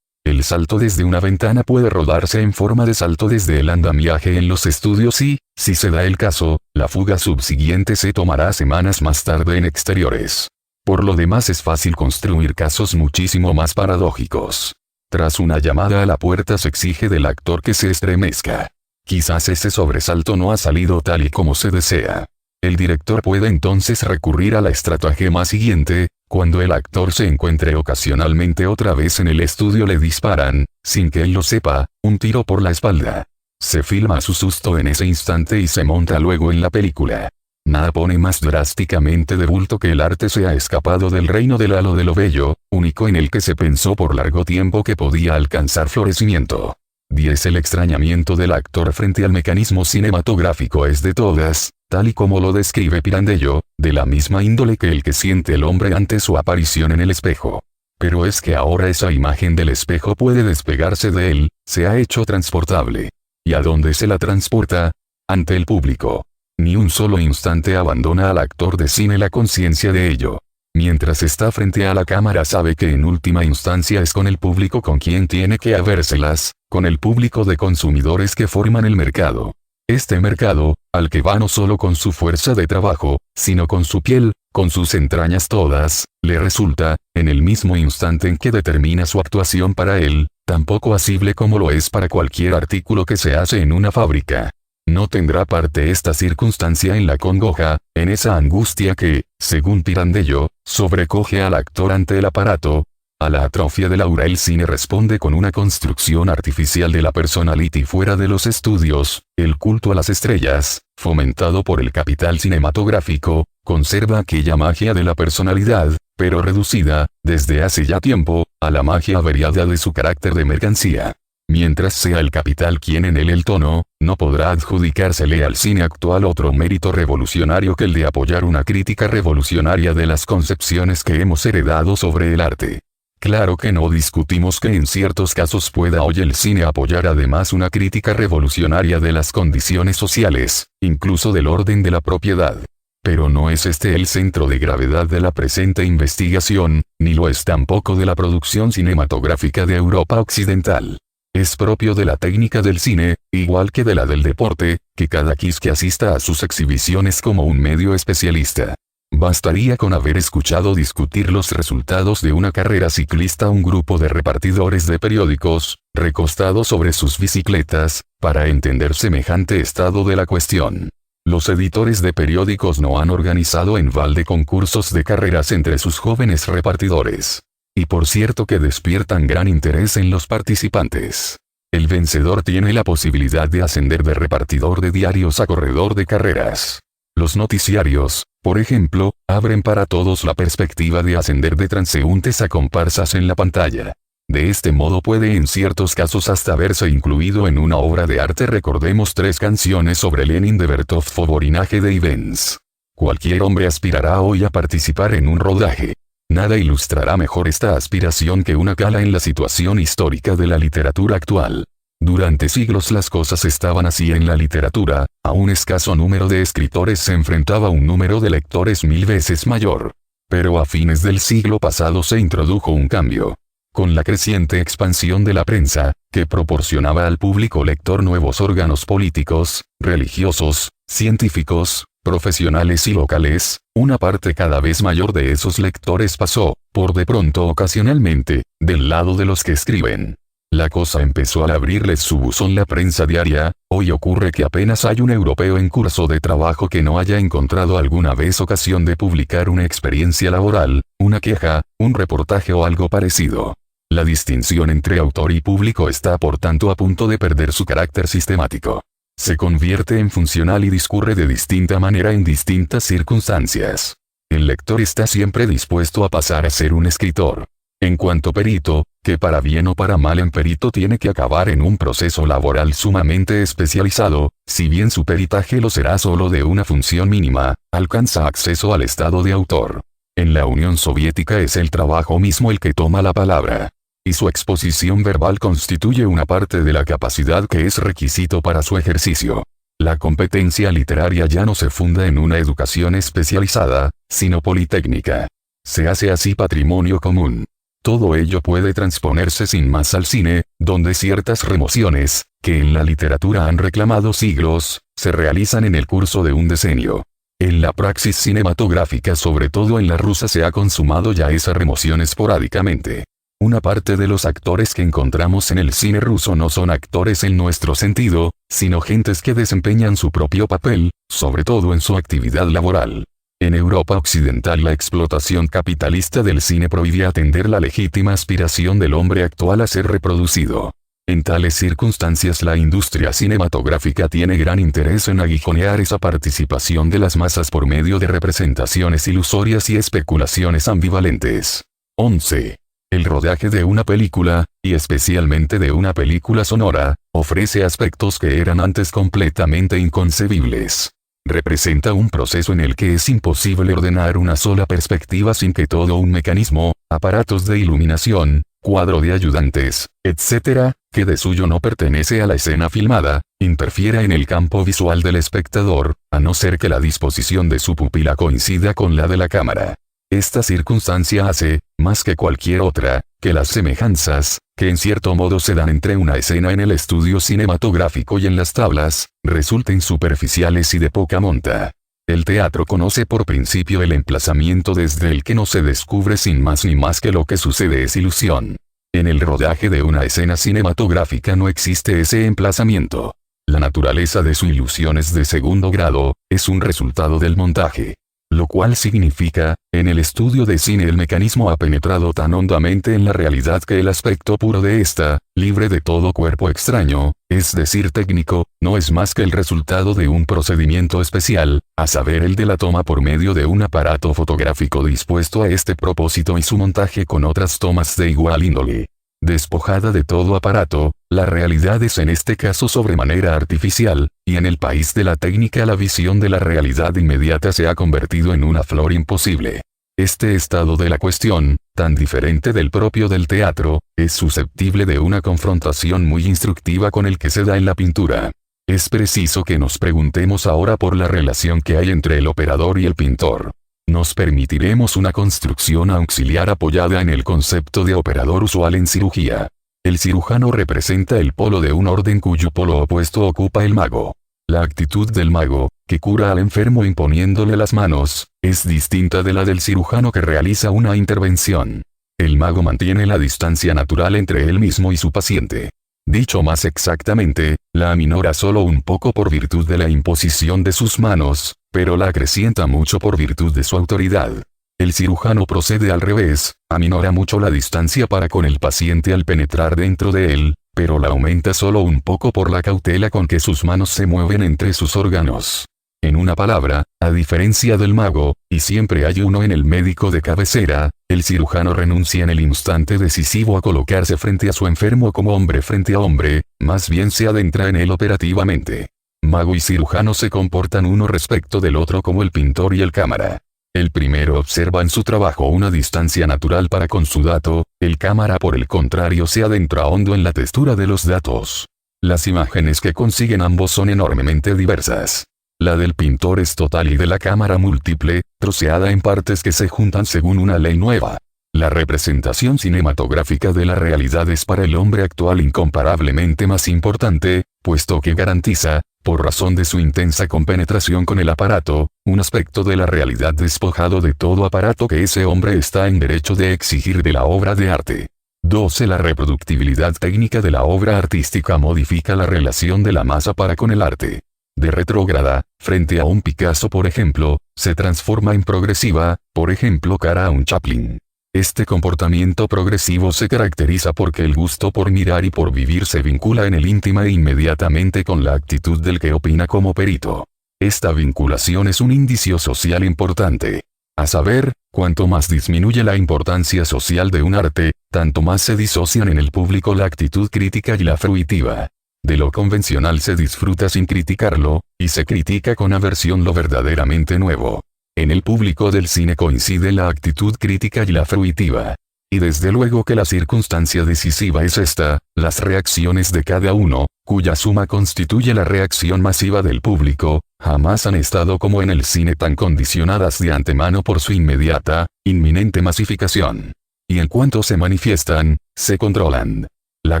El salto desde una ventana puede rodarse en forma de salto desde el andamiaje en los estudios y, si se da el caso, la fuga subsiguiente se tomará semanas más tarde en exteriores. Por lo demás es fácil construir casos muchísimo más paradójicos. Tras una llamada a la puerta se exige del actor que se estremezca. Quizás ese sobresalto no ha salido tal y como se desea. El director puede entonces recurrir a la estratagema siguiente: cuando el actor se encuentre ocasionalmente otra vez en el estudio le disparan, sin que él lo sepa, un tiro por la espalda. Se filma su susto en ese instante y se monta luego en la película. Nada pone más drásticamente de bulto que el arte se ha escapado del reino del halo de lo bello, único en el que se pensó por largo tiempo que podía alcanzar florecimiento. 10. El extrañamiento del actor frente al mecanismo cinematográfico es de todas, tal y como lo describe Pirandello, de la misma índole que el que siente el hombre ante su aparición en el espejo. Pero es que ahora esa imagen del espejo puede despegarse de él, se ha hecho transportable. ¿Y a dónde se la transporta? Ante el público. Ni un solo instante abandona al actor de cine la conciencia de ello. Mientras está frente a la cámara sabe que en última instancia es con el público con quien tiene que habérselas, con el público de consumidores que forman el mercado. Este mercado, al que va no solo con su fuerza de trabajo, sino con su piel, con sus entrañas todas, le resulta, en el mismo instante en que determina su actuación para él, tan poco asible como lo es para cualquier artículo que se hace en una fábrica. No tendrá parte esta circunstancia en la congoja, en esa angustia que, según Pirandello, sobrecoge al actor ante el aparato. A la atrofia del aura el cine responde con una construcción artificial de la personality fuera de los estudios. El culto a las estrellas, fomentado por el capital cinematográfico, conserva aquella magia de la personalidad, pero reducida, desde hace ya tiempo, a la magia averiada de su carácter de mercancía. Mientras sea el capital quien en él el tono, no podrá adjudicársele al cine actual otro mérito revolucionario que el de apoyar una crítica revolucionaria de las concepciones que hemos heredado sobre el arte. Claro que no discutimos que en ciertos casos pueda hoy el cine apoyar además una crítica revolucionaria de las condiciones sociales, incluso del orden de la propiedad. Pero no es este el centro de gravedad de la presente investigación, ni lo es tampoco de la producción cinematográfica de Europa Occidental. Es propio de la técnica del cine, igual que de la del deporte, que cada quisque asista a sus exhibiciones como un medio especialista. Bastaría con haber escuchado discutir los resultados de una carrera ciclista a un grupo de repartidores de periódicos, recostados sobre sus bicicletas, para entender semejante estado de la cuestión. Los editores de periódicos no han organizado en balde concursos de carreras entre sus jóvenes repartidores. Y por cierto que despiertan gran interés en los participantes. El vencedor tiene la posibilidad de ascender de repartidor de diarios a corredor de carreras. Los noticiarios, por ejemplo, abren para todos la perspectiva de ascender de transeúntes a comparsas en la pantalla. De este modo puede en ciertos casos hasta verse incluido en una obra de arte. Recordemos 3 canciones sobre Lenin de Bertov Fovorinaje de Ivens. Cualquier hombre aspirará hoy a participar en un rodaje. Nada ilustrará mejor esta aspiración que una cala en la situación histórica de la literatura actual. Durante siglos las cosas estaban así en la literatura, a un escaso número de escritores se enfrentaba un número de lectores 1000 veces mayor. Pero a fines del siglo pasado se introdujo un cambio. Con la creciente expansión de la prensa, que proporcionaba al público lector nuevos órganos políticos, religiosos, científicos, profesionales y locales, una parte cada vez mayor de esos lectores pasó, por de pronto ocasionalmente, del lado de los que escriben. La cosa empezó al abrirles su buzón la prensa diaria. Hoy ocurre que apenas hay un europeo en curso de trabajo que no haya encontrado alguna vez ocasión de publicar una experiencia laboral, una queja, un reportaje o algo parecido. La distinción entre autor y público está por tanto a punto de perder su carácter sistemático. Se convierte en funcional y discurre de distinta manera en distintas circunstancias. El lector está siempre dispuesto a pasar a ser un escritor. En cuanto perito, que para bien o para mal en perito tiene que acabar en un proceso laboral sumamente especializado, si bien su peritaje lo será solo de una función mínima, alcanza acceso al estado de autor. En la Unión Soviética es el trabajo mismo el que toma la palabra. Y su exposición verbal constituye una parte de la capacidad que es requisito para su ejercicio. La competencia literaria ya no se funda en una educación especializada, sino politécnica. Se hace así patrimonio común. Todo ello puede transponerse sin más al cine, donde ciertas remociones, que en la literatura han reclamado siglos, se realizan en el curso de un decenio. En la praxis cinematográfica, sobre todo en la rusa, se ha consumado ya esa remoción esporádicamente. Una parte de los actores que encontramos en el cine ruso no son actores en nuestro sentido, sino gentes que desempeñan su propio papel, sobre todo en su actividad laboral. En Europa occidental la explotación capitalista del cine prohíbe atender la legítima aspiración del hombre actual a ser reproducido. En tales circunstancias la industria cinematográfica tiene gran interés en aguijonear esa participación de las masas por medio de representaciones ilusorias y especulaciones ambivalentes. 11. El rodaje de una película, y especialmente de una película sonora, ofrece aspectos que eran antes completamente inconcebibles. Representa un proceso en el que es imposible ordenar una sola perspectiva sin que todo un mecanismo, aparatos de iluminación, cuadro de ayudantes, etc., que de suyo no pertenece a la escena filmada, interfiera en el campo visual del espectador, a no ser que la disposición de su pupila coincida con la de la cámara. Esta circunstancia hace, más que cualquier otra, que las semejanzas, que en cierto modo se dan entre una escena en el estudio cinematográfico y en las tablas, resulten superficiales y de poca monta. El teatro conoce por principio el emplazamiento desde el que no se descubre sin más ni más que lo que sucede es ilusión. En el rodaje de una escena cinematográfica no existe ese emplazamiento. La naturaleza de su ilusión es de segundo grado, es un resultado del montaje. Lo cual significa, en el estudio de cine el mecanismo ha penetrado tan hondamente en la realidad que el aspecto puro de esta, libre de todo cuerpo extraño, es decir técnico, no es más que el resultado de un procedimiento especial, a saber el de la toma por medio de un aparato fotográfico dispuesto a este propósito y su montaje con otras tomas de igual índole. Despojada de todo aparato, la realidad es en este caso sobremanera artificial, y en el país de la técnica la visión de la realidad inmediata se ha convertido en una flor imposible. Este estado de la cuestión, tan diferente del propio del teatro, es susceptible de una confrontación muy instructiva con el que se da en la pintura. Es preciso que nos preguntemos ahora por la relación que hay entre el operador y el pintor. Nos permitiremos una construcción auxiliar apoyada en el concepto de operador usual en cirugía. El cirujano representa el polo de un orden cuyo polo opuesto ocupa el mago. La actitud del mago, que cura al enfermo imponiéndole las manos, es distinta de la del cirujano que realiza una intervención. El mago mantiene la distancia natural entre él mismo y su paciente. Dicho más exactamente, la aminora solo un poco por virtud de la imposición de sus manos, pero la acrecienta mucho por virtud de su autoridad. El cirujano procede al revés, aminora mucho la distancia para con el paciente al penetrar dentro de él, pero la aumenta solo un poco por la cautela con que sus manos se mueven entre sus órganos. En una palabra, a diferencia del mago, y siempre hay uno en el médico de cabecera, el cirujano renuncia en el instante decisivo a colocarse frente a su enfermo como hombre frente a hombre, más bien se adentra en él operativamente. Mago y cirujano se comportan uno respecto del otro como el pintor y el cámara. El primero observa en su trabajo una distancia natural para con su dato, el cámara por el contrario se adentra hondo en la textura de los datos. Las imágenes que consiguen ambos son enormemente diversas. La del pintor es total y de la cámara múltiple, troceada en partes que se juntan según una ley nueva. La representación cinematográfica de la realidad es para el hombre actual incomparablemente más importante, puesto que garantiza, por razón de su intensa compenetración con el aparato, un aspecto de la realidad despojado de todo aparato que ese hombre está en derecho de exigir de la obra de arte. 12. La reproductibilidad técnica de la obra artística modifica la relación de la masa para con el arte. De retrógrada, frente a un Picasso por ejemplo, se transforma en progresiva, por ejemplo cara a un Chaplin. Este comportamiento progresivo se caracteriza porque el gusto por mirar y por vivir se vincula en el íntima e inmediatamente con la actitud del que opina como perito. Esta vinculación es un indicio social importante. A saber, cuanto más disminuye la importancia social de un arte, tanto más se disocian en el público la actitud crítica y la fruitiva. De lo convencional se disfruta sin criticarlo, y se critica con aversión lo verdaderamente nuevo. En el público del cine coincide la actitud crítica y la fruitiva. Y desde luego que la circunstancia decisiva es esta, las reacciones de cada uno, cuya suma constituye la reacción masiva del público, jamás han estado como en el cine tan condicionadas de antemano por su inmediata, inminente masificación. Y en cuanto se manifiestan, se controlan. La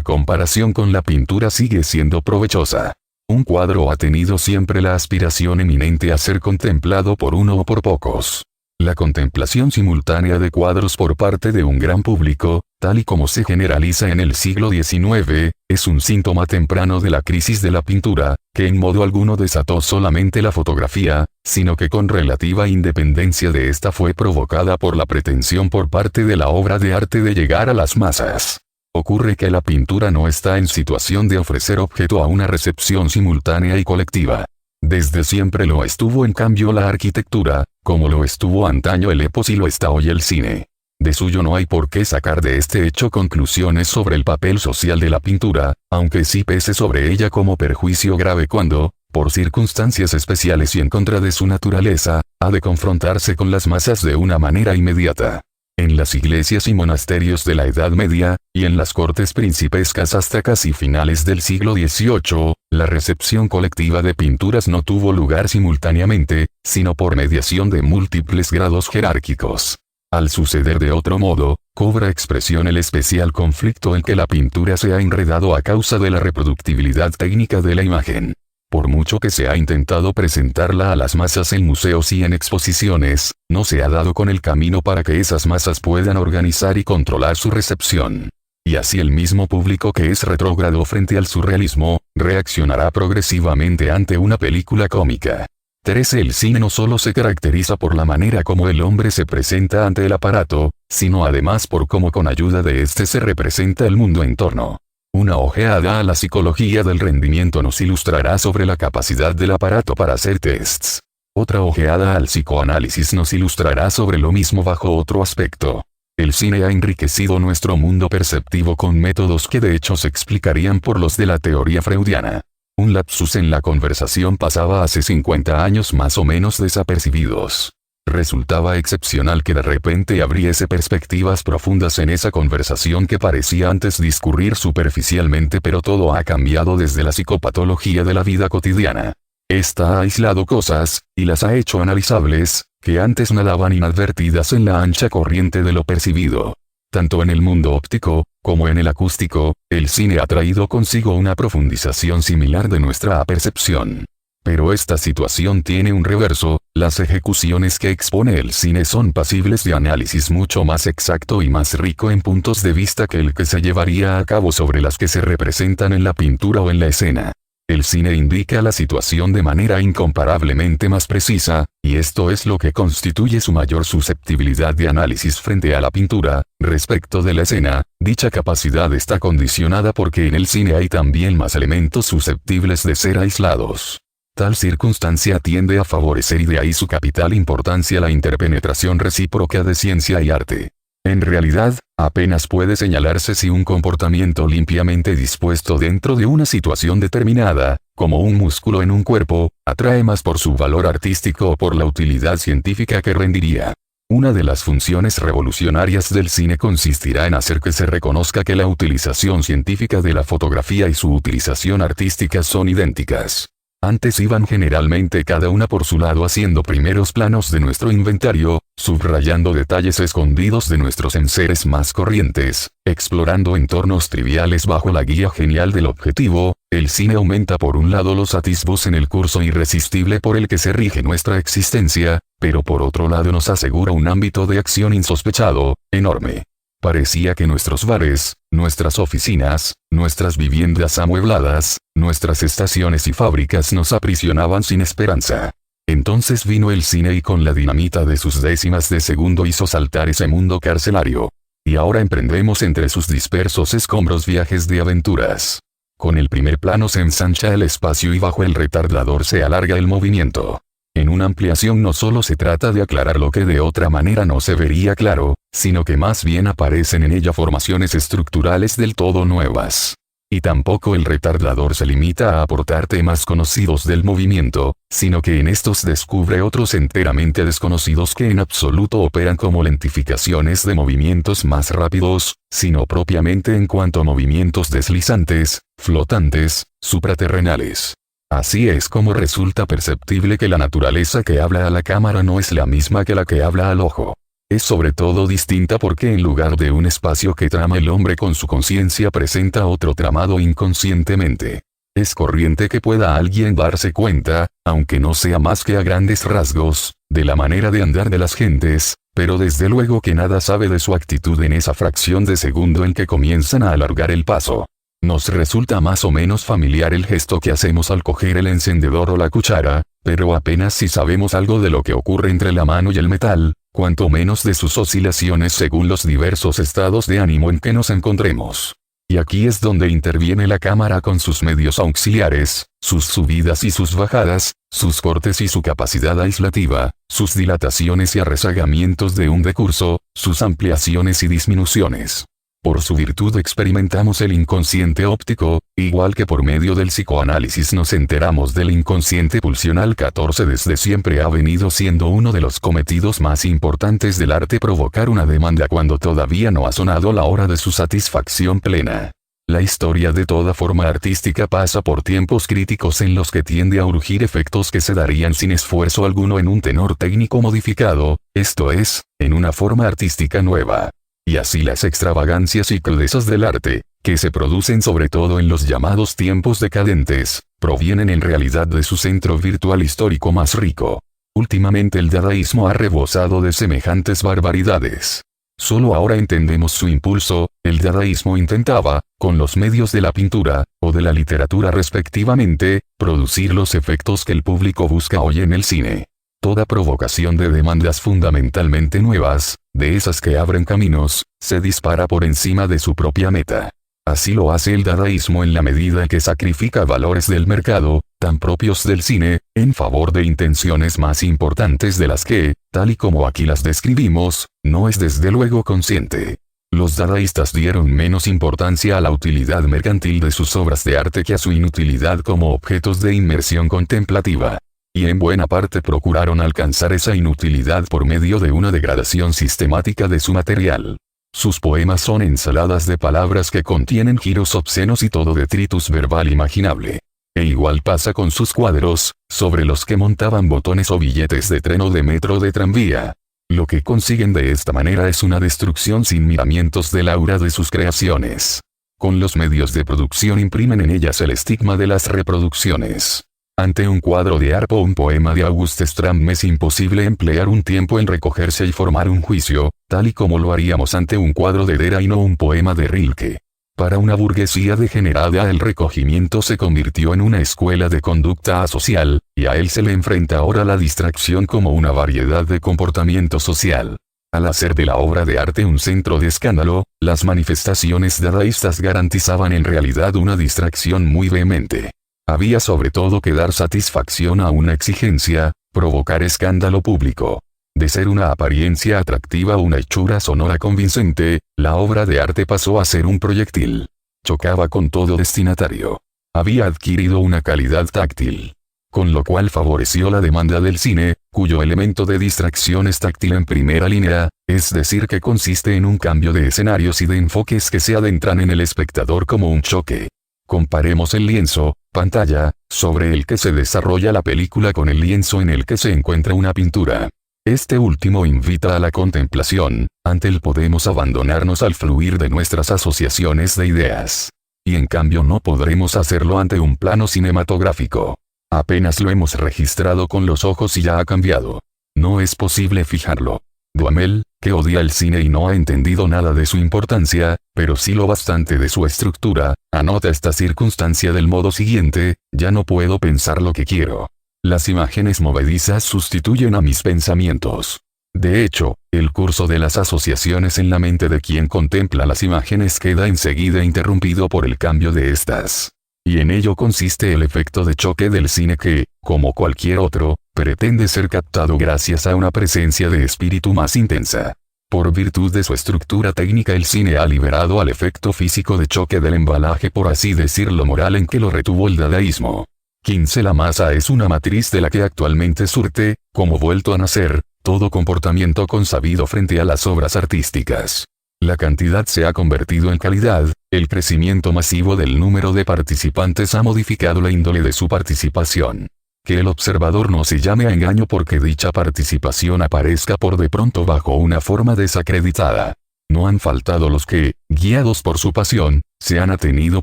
comparación con la pintura sigue siendo provechosa. Un cuadro ha tenido siempre la aspiración eminente a ser contemplado por uno o por pocos. La contemplación simultánea de cuadros por parte de un gran público, tal y como se generaliza en el siglo XIX, es un síntoma temprano de la crisis de la pintura, que en modo alguno desató solamente la fotografía, sino que con relativa independencia de esta fue provocada por la pretensión por parte de la obra de arte de llegar a las masas. Ocurre que la pintura no está en situación de ofrecer objeto a una recepción simultánea y colectiva. Desde siempre lo estuvo en cambio la arquitectura, como lo estuvo antaño el epos y lo está hoy el cine. De suyo no hay por qué sacar de este hecho conclusiones sobre el papel social de la pintura, aunque sí pese sobre ella como perjuicio grave cuando, por circunstancias especiales y en contra de su naturaleza, ha de confrontarse con las masas de una manera inmediata. En las iglesias y monasterios de la Edad Media, y en las cortes principescas hasta casi finales del siglo XVIII, la recepción colectiva de pinturas no tuvo lugar simultáneamente, sino por mediación de múltiples grados jerárquicos. Al suceder de otro modo, cobra expresión el especial conflicto en que la pintura se ha enredado a causa de la reproductibilidad técnica de la imagen. Por mucho que se ha intentado presentarla a las masas en museos y en exposiciones, no se ha dado con el camino para que esas masas puedan organizar y controlar su recepción. Y así el mismo público que es retrógrado frente al surrealismo, reaccionará progresivamente ante una película cómica. 13. El cine no solo se caracteriza por la manera como el hombre se presenta ante el aparato, sino además por cómo con ayuda de este se representa el mundo en torno. Una ojeada a la psicología del rendimiento nos ilustrará sobre la capacidad del aparato para hacer tests. Otra ojeada al psicoanálisis nos ilustrará sobre lo mismo bajo otro aspecto. El cine ha enriquecido nuestro mundo perceptivo con métodos que de hecho se explicarían por los de la teoría freudiana. Un lapsus en la conversación pasaba hace 50 años más o menos desapercibidos. Resultaba excepcional que de repente abriese perspectivas profundas en esa conversación que parecía antes discurrir superficialmente, pero todo ha cambiado desde la psicopatología de la vida cotidiana. Esta ha aislado cosas, y las ha hecho analizables, que antes nadaban inadvertidas en la ancha corriente de lo percibido. Tanto en el mundo óptico, como en el acústico, el cine ha traído consigo una profundización similar de nuestra percepción. Pero esta situación tiene un reverso: las ejecuciones que expone el cine son pasibles de análisis mucho más exacto y más rico en puntos de vista que el que se llevaría a cabo sobre las que se representan en la pintura o en la escena. El cine indica la situación de manera incomparablemente más precisa, y esto es lo que constituye su mayor susceptibilidad de análisis frente a la pintura. Respecto de la escena, dicha capacidad está condicionada porque en el cine hay también más elementos susceptibles de ser aislados. Tal circunstancia tiende a favorecer, y de ahí su capital importancia, la interpenetración recíproca de ciencia y arte. En realidad, apenas puede señalarse si un comportamiento limpiamente dispuesto dentro de una situación determinada, como un músculo en un cuerpo, atrae más por su valor artístico o por la utilidad científica que rendiría. Una de las funciones revolucionarias del cine consistirá en hacer que se reconozca que la utilización científica de la fotografía y su utilización artística son idénticas. Antes iban generalmente cada una por su lado haciendo primeros planos de nuestro inventario, subrayando detalles escondidos de nuestros enseres más corrientes, explorando entornos triviales bajo la guía genial del objetivo. El cine aumenta por un lado los atisbos en el curso irresistible por el que se rige nuestra existencia, pero por otro lado nos asegura un ámbito de acción insospechado, enorme. Parecía que nuestros bares, nuestras oficinas, nuestras viviendas amuebladas, nuestras estaciones y fábricas nos aprisionaban sin esperanza. Entonces vino el cine y con la dinamita de sus décimas de segundo hizo saltar ese mundo carcelario. Y ahora emprendemos entre sus dispersos escombros viajes de aventuras. Con el primer plano se ensancha el espacio y bajo el retardador se alarga el movimiento. En una ampliación no solo se trata de aclarar lo que de otra manera no se vería claro, sino que más bien aparecen en ella formaciones estructurales del todo nuevas. Y tampoco el retardador se limita a aportar temas conocidos del movimiento, sino que en estos descubre otros enteramente desconocidos que en absoluto operan como lentificaciones de movimientos más rápidos, sino propiamente en cuanto a movimientos deslizantes, flotantes, supraterrenales. Así es como resulta perceptible que la naturaleza que habla a la cámara no es la misma que la que habla al ojo. Es sobre todo distinta porque en lugar de un espacio que trama el hombre con su conciencia presenta otro tramado inconscientemente. Es corriente que pueda alguien darse cuenta, aunque no sea más que a grandes rasgos, de la manera de andar de las gentes, pero desde luego que nada sabe de su actitud en esa fracción de segundo en que comienzan a alargar el paso. Nos resulta más o menos familiar el gesto que hacemos al coger el encendedor o la cuchara, pero apenas si sabemos algo de lo que ocurre entre la mano y el metal, cuanto menos de sus oscilaciones según los diversos estados de ánimo en que nos encontremos. Y aquí es donde interviene la cámara con sus medios auxiliares, sus subidas y sus bajadas, sus cortes y su capacidad aislativa, sus dilataciones y arrezagamientos de un decurso, sus ampliaciones y disminuciones. Por su virtud experimentamos el inconsciente óptico, igual que por medio del psicoanálisis nos enteramos del inconsciente pulsional. 14 Desde siempre ha venido siendo uno de los cometidos más importantes del arte provocar una demanda cuando todavía no ha sonado la hora de su satisfacción plena. La historia de toda forma artística pasa por tiempos críticos en los que tiende a urgir efectos que se darían sin esfuerzo alguno en un tenor técnico modificado, esto es, en una forma artística nueva. Y así las extravagancias y crudezas del arte, que se producen sobre todo en los llamados tiempos decadentes, provienen en realidad de su centro virtual histórico más rico. Últimamente el dadaísmo ha rebosado de semejantes barbaridades. Solo ahora entendemos su impulso. El dadaísmo intentaba, con los medios de la pintura, o de la literatura respectivamente, producir los efectos que el público busca hoy en el cine. Toda provocación de demandas fundamentalmente nuevas, de esas que abren caminos, se dispara por encima de su propia meta. Así lo hace el dadaísmo en la medida en que sacrifica valores del mercado, tan propios del cine, en favor de intenciones más importantes de las que, tal y como aquí las describimos, no es desde luego consciente. Los dadaístas dieron menos importancia a la utilidad mercantil de sus obras de arte que a su inutilidad como objetos de inmersión contemplativa. Y en buena parte procuraron alcanzar esa inutilidad por medio de una degradación sistemática de su material. Sus poemas son ensaladas de palabras que contienen giros obscenos y todo detritus verbal imaginable. E igual pasa con sus cuadros, sobre los que montaban botones o billetes de tren o de metro o de tranvía. Lo que consiguen de esta manera es una destrucción sin miramientos del aura de sus creaciones. Con los medios de producción imprimen en ellas el estigma de las reproducciones. Ante un cuadro de Arp o un poema de Auguste Strand es imposible emplear un tiempo en recogerse y formar un juicio, tal y como lo haríamos ante un cuadro de Dera y no un poema de Rilke. Para una burguesía degenerada el recogimiento se convirtió en una escuela de conducta asocial, y a él se le enfrenta ahora la distracción como una variedad de comportamiento social. Al hacer de la obra de arte un centro de escándalo, las manifestaciones dadaístas garantizaban en realidad una distracción muy vehemente. Había sobre todo que dar satisfacción a una exigencia, provocar escándalo público. De ser una apariencia atractiva o una hechura sonora convincente, la obra de arte pasó a ser un proyectil. Chocaba con todo destinatario. Había adquirido una calidad táctil. Con lo cual favoreció la demanda del cine, cuyo elemento de distracción es táctil en primera línea, es decir que consiste en un cambio de escenarios y de enfoques que se adentran en el espectador como un choque. Comparemos el lienzo, pantalla, sobre el que se desarrolla la película con el lienzo en el que se encuentra una pintura. Este último invita a la contemplación, ante él podemos abandonarnos al fluir de nuestras asociaciones de ideas. Y en cambio no podremos hacerlo ante un plano cinematográfico. Apenas lo hemos registrado con los ojos y ya ha cambiado. No es posible fijarlo. Duhamel, que odia el cine y no ha entendido nada de su importancia, pero sí lo bastante de su estructura, anota esta circunstancia del modo siguiente: ya no puedo pensar lo que quiero. Las imágenes movedizas sustituyen a mis pensamientos. De hecho, el curso de las asociaciones en la mente de quien contempla las imágenes queda enseguida interrumpido por el cambio de estas. Y en ello consiste el efecto de choque del cine que, como cualquier otro, pretende ser captado gracias a una presencia de espíritu más intensa. Por virtud de su estructura técnica el cine ha liberado al efecto físico de choque del embalaje, por así decirlo, moral en que lo retuvo el dadaísmo. 15 La masa es una matriz de la que actualmente surte, como vuelto a nacer, todo comportamiento consabido frente a las obras artísticas. La cantidad se ha convertido en calidad, el crecimiento masivo del número de participantes ha modificado la índole de su participación. Que el observador no se llame a engaño porque dicha participación aparezca por de pronto bajo una forma desacreditada. No han faltado los que, guiados por su pasión, se han atenido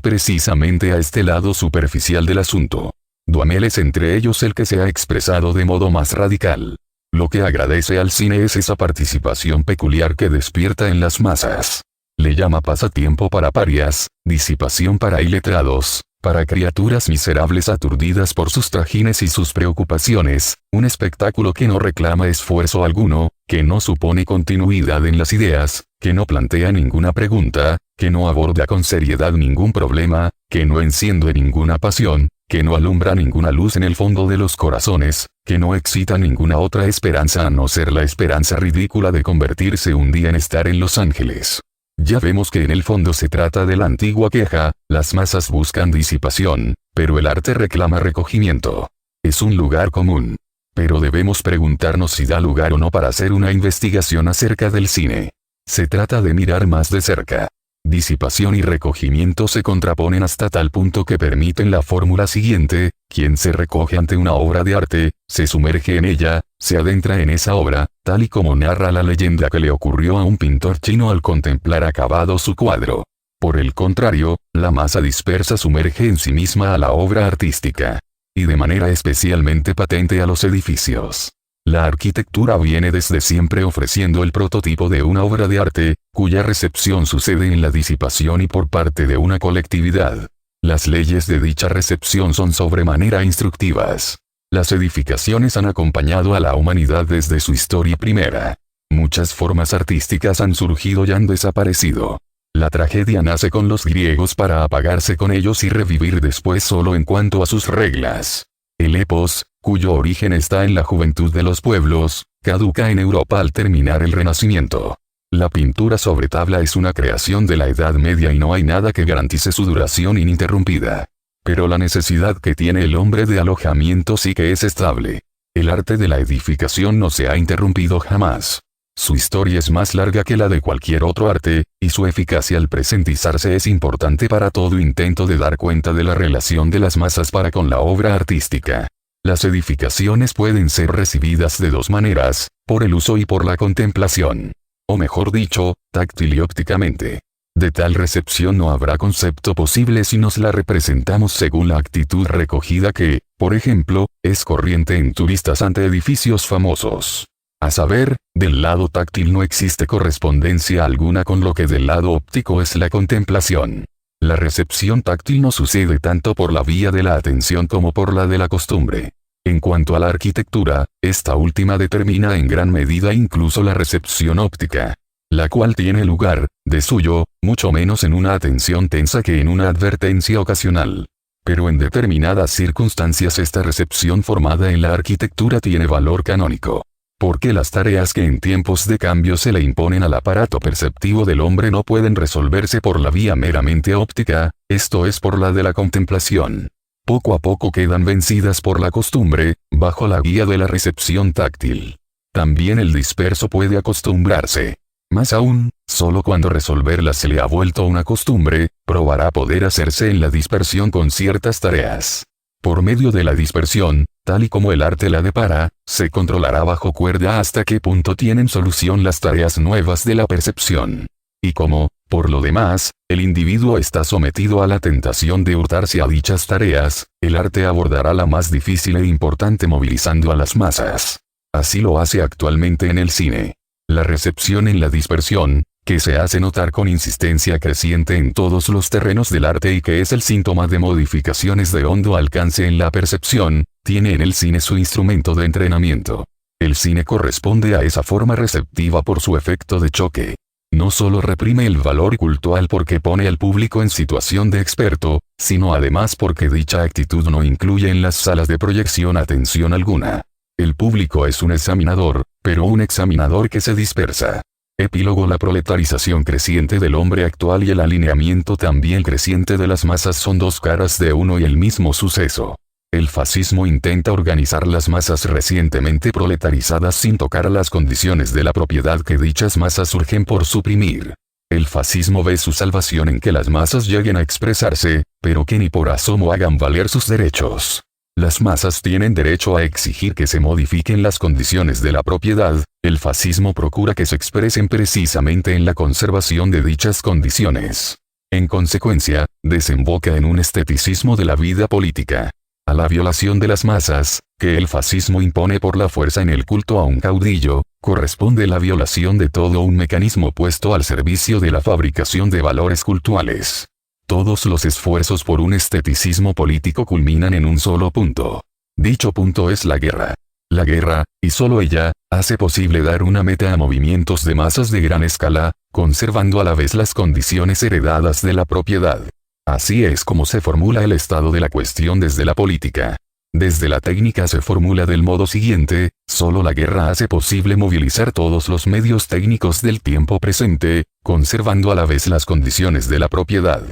precisamente a este lado superficial del asunto. Duhamel es entre ellos el que se ha expresado de modo más radical. Lo que agradece al cine es esa participación peculiar que despierta en las masas. Le llama pasatiempo para parias, disipación para iletrados, para criaturas miserables aturdidas por sus trajines y sus preocupaciones, un espectáculo que no reclama esfuerzo alguno, que no supone continuidad en las ideas, que no plantea ninguna pregunta, que no aborda con seriedad ningún problema, que no enciende ninguna pasión, que no alumbra ninguna luz en el fondo de los corazones, que no excita ninguna otra esperanza a no ser la esperanza ridícula de convertirse un día en estar en Los Ángeles. Ya vemos que en el fondo se trata de la antigua queja, las masas buscan disipación, pero el arte reclama recogimiento. Es un lugar común. Pero debemos preguntarnos si da lugar o no para hacer una investigación acerca del cine. Se trata de mirar más de cerca. Disipación y recogimiento se contraponen hasta tal punto que permiten la fórmula siguiente: quien se recoge ante una obra de arte, se sumerge en ella, se adentra en esa obra, tal y como narra la leyenda que le ocurrió a un pintor chino al contemplar acabado su cuadro. Por el contrario, la masa dispersa sumerge en sí misma a la obra artística. Y de manera especialmente patente a los edificios. La arquitectura viene desde siempre ofreciendo el prototipo de una obra de arte, cuya recepción sucede en la disipación y por parte de una colectividad. Las leyes de dicha recepción son sobremanera instructivas. Las edificaciones han acompañado a la humanidad desde su historia primera. Muchas formas artísticas han surgido y han desaparecido. La tragedia nace con los griegos para apagarse con ellos y revivir después solo en cuanto a sus reglas. El epos, cuyo origen está en la juventud de los pueblos, caduca en Europa al terminar el Renacimiento. La pintura sobre tabla es una creación de la Edad Media y no hay nada que garantice su duración ininterrumpida. Pero la necesidad que tiene el hombre de alojamiento sí que es estable. El arte de la edificación no se ha interrumpido jamás. Su historia es más larga que la de cualquier otro arte, y su eficacia al presentizarse es importante para todo intento de dar cuenta de la relación de las masas para con la obra artística. Las edificaciones pueden ser recibidas de dos maneras, por el uso y por la contemplación. O mejor dicho, táctil y ópticamente. De tal recepción no habrá concepto posible si nos la representamos según la actitud recogida que, por ejemplo, es corriente en turistas ante edificios famosos. A saber, del lado táctil no existe correspondencia alguna con lo que del lado óptico es la contemplación. La recepción táctil no sucede tanto por la vía de la atención como por la de la costumbre. En cuanto a la arquitectura, esta última determina en gran medida incluso la recepción óptica, la cual tiene lugar, de suyo, mucho menos en una atención tensa que en una advertencia ocasional. Pero en determinadas circunstancias esta recepción formada en la arquitectura tiene valor canónico. Porque las tareas que en tiempos de cambio se le imponen al aparato perceptivo del hombre no pueden resolverse por la vía meramente óptica, esto es por la de la contemplación. Poco a poco quedan vencidas por la costumbre, bajo la guía de la recepción táctil. También el disperso puede acostumbrarse. Más aún, solo cuando resolverlas se le ha vuelto una costumbre, probará poder hacerse en la dispersión con ciertas tareas. Por medio de la dispersión, tal y como el arte la depara, se controlará bajo cuerda hasta qué punto tienen solución las tareas nuevas de la percepción. Y como, por lo demás, el individuo está sometido a la tentación de hurtarse a dichas tareas, el arte abordará la más difícil e importante movilizando a las masas. Así lo hace actualmente en el cine. La recepción en la dispersión, que se hace notar con insistencia creciente en todos los terrenos del arte y que es el síntoma de modificaciones de hondo alcance en la percepción, tiene en el cine su instrumento de entrenamiento. El cine corresponde a esa forma receptiva por su efecto de choque. No solo reprime el valor cultural porque pone al público en situación de experto, sino además porque dicha actitud no incluye en las salas de proyección atención alguna. El público es un examinador, pero un examinador que se dispersa. Epílogo: la proletarización creciente del hombre actual y el alineamiento también creciente de las masas son dos caras de uno y el mismo suceso. El fascismo intenta organizar las masas recientemente proletarizadas sin tocar las condiciones de la propiedad que dichas masas urgen por suprimir. El fascismo ve su salvación en que las masas lleguen a expresarse, pero que ni por asomo hagan valer sus derechos. Las masas tienen derecho a exigir que se modifiquen las condiciones de la propiedad, el fascismo procura que se expresen precisamente en la conservación de dichas condiciones. En consecuencia, desemboca en un esteticismo de la vida política. a la violación de las masas, que el fascismo impone por la fuerza en el culto a un caudillo, corresponde la violación de todo un mecanismo puesto al servicio de la fabricación de valores cultuales. Todos los esfuerzos por un esteticismo político culminan en un solo punto. Dicho punto es la guerra. La guerra, y solo ella, hace posible dar una meta a movimientos de masas de gran escala, conservando a la vez las condiciones heredadas de la propiedad. Así es como se formula el estado de la cuestión desde la política. Desde la técnica se formula del modo siguiente: solo la guerra hace posible movilizar todos los medios técnicos del tiempo presente, conservando a la vez las condiciones de la propiedad.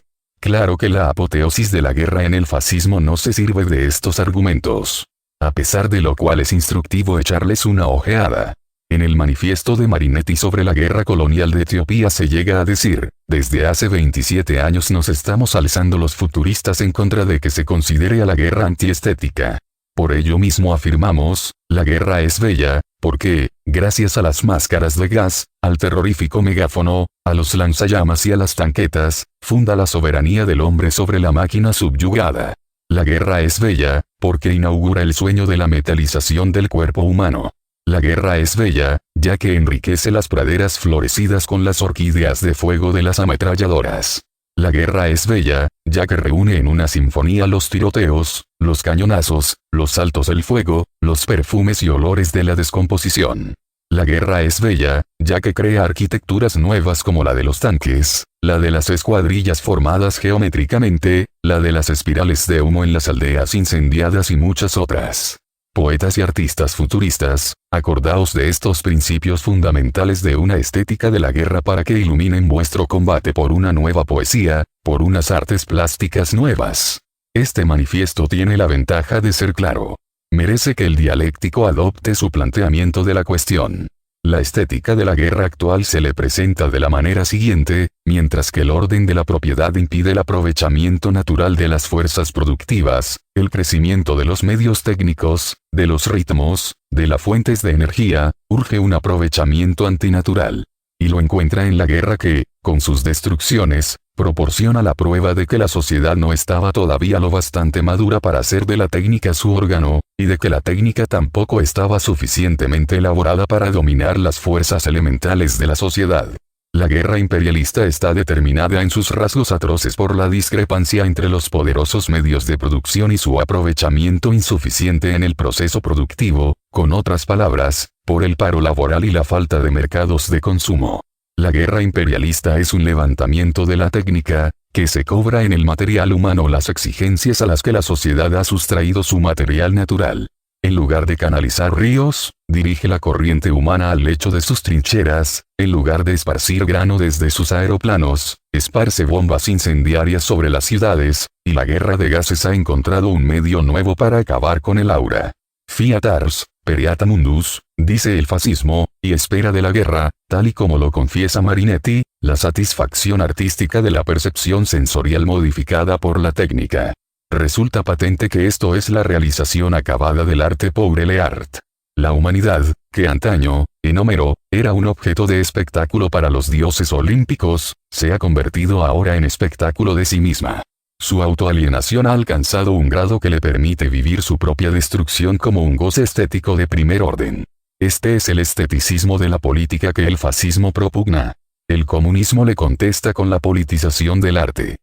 Claro que la apoteosis de la guerra en el fascismo no se sirve de estos argumentos. A pesar de lo cual es instructivo echarles una ojeada. En el manifiesto de Marinetti sobre la guerra colonial de Etiopía se llega a decir: desde hace 27 años nos estamos alzando los futuristas en contra de que se considere a la guerra antiestética. Por ello mismo afirmamos, la guerra es bella, porque, gracias a las máscaras de gas, al terrorífico megáfono, a los lanzallamas y a las tanquetas, funda la soberanía del hombre sobre la máquina subyugada. La guerra es bella, porque inaugura el sueño de la metalización del cuerpo humano. La guerra es bella, ya que enriquece las praderas florecidas con las orquídeas de fuego de las ametralladoras. La guerra es bella, ya que reúne en una sinfonía los tiroteos, los cañonazos, los saltos del fuego, los perfumes y olores de la descomposición. La guerra es bella, ya que crea arquitecturas nuevas como la de los tanques, la de las escuadrillas formadas geométricamente, la de las espirales de humo en las aldeas incendiadas y muchas otras. Poetas y artistas futuristas, acordaos de estos principios fundamentales de una estética de la guerra para que iluminen vuestro combate por una nueva poesía, por unas artes plásticas nuevas. Este manifiesto tiene la ventaja de ser claro. Merece que el dialéctico adopte su planteamiento de la cuestión. La estética de la guerra actual se le presenta de la manera siguiente: mientras que el orden de la propiedad impide el aprovechamiento natural de las fuerzas productivas, el crecimiento de los medios técnicos, de los ritmos, de las fuentes de energía, urge un aprovechamiento antinatural. Y lo encuentra en la guerra que, con sus destrucciones, proporciona la prueba de que la sociedad no estaba todavía lo bastante madura para hacer de la técnica su órgano, y de que la técnica tampoco estaba suficientemente elaborada para dominar las fuerzas elementales de la sociedad. La guerra imperialista está determinada en sus rasgos atroces por la discrepancia entre los poderosos medios de producción y su aprovechamiento insuficiente en el proceso productivo, con otras palabras, por el paro laboral y la falta de mercados de consumo. La guerra imperialista es un levantamiento de la técnica, que se cobra en el material humano las exigencias a las que la sociedad ha sustraído su material natural. En lugar de canalizar ríos, dirige la corriente humana al lecho de sus trincheras; en lugar de esparcir grano desde sus aeroplanos, esparce bombas incendiarias sobre las ciudades, y la guerra de gases ha encontrado un medio nuevo para acabar con el aura. Fiat ars, pereat mundus, dice el fascismo, y espera de la guerra, tal y como lo confiesa Marinetti, la satisfacción artística de la percepción sensorial modificada por la técnica. Resulta patente que esto es la realización acabada del arte pour l'art. La humanidad, que antaño, en Homero, era un objeto de espectáculo para los dioses olímpicos, se ha convertido ahora en espectáculo de sí misma. Su autoalienación ha alcanzado un grado que le permite vivir su propia destrucción como un goce estético de primer orden. Este es el esteticismo de la política que el fascismo propugna. El comunismo le contesta con la politización del arte.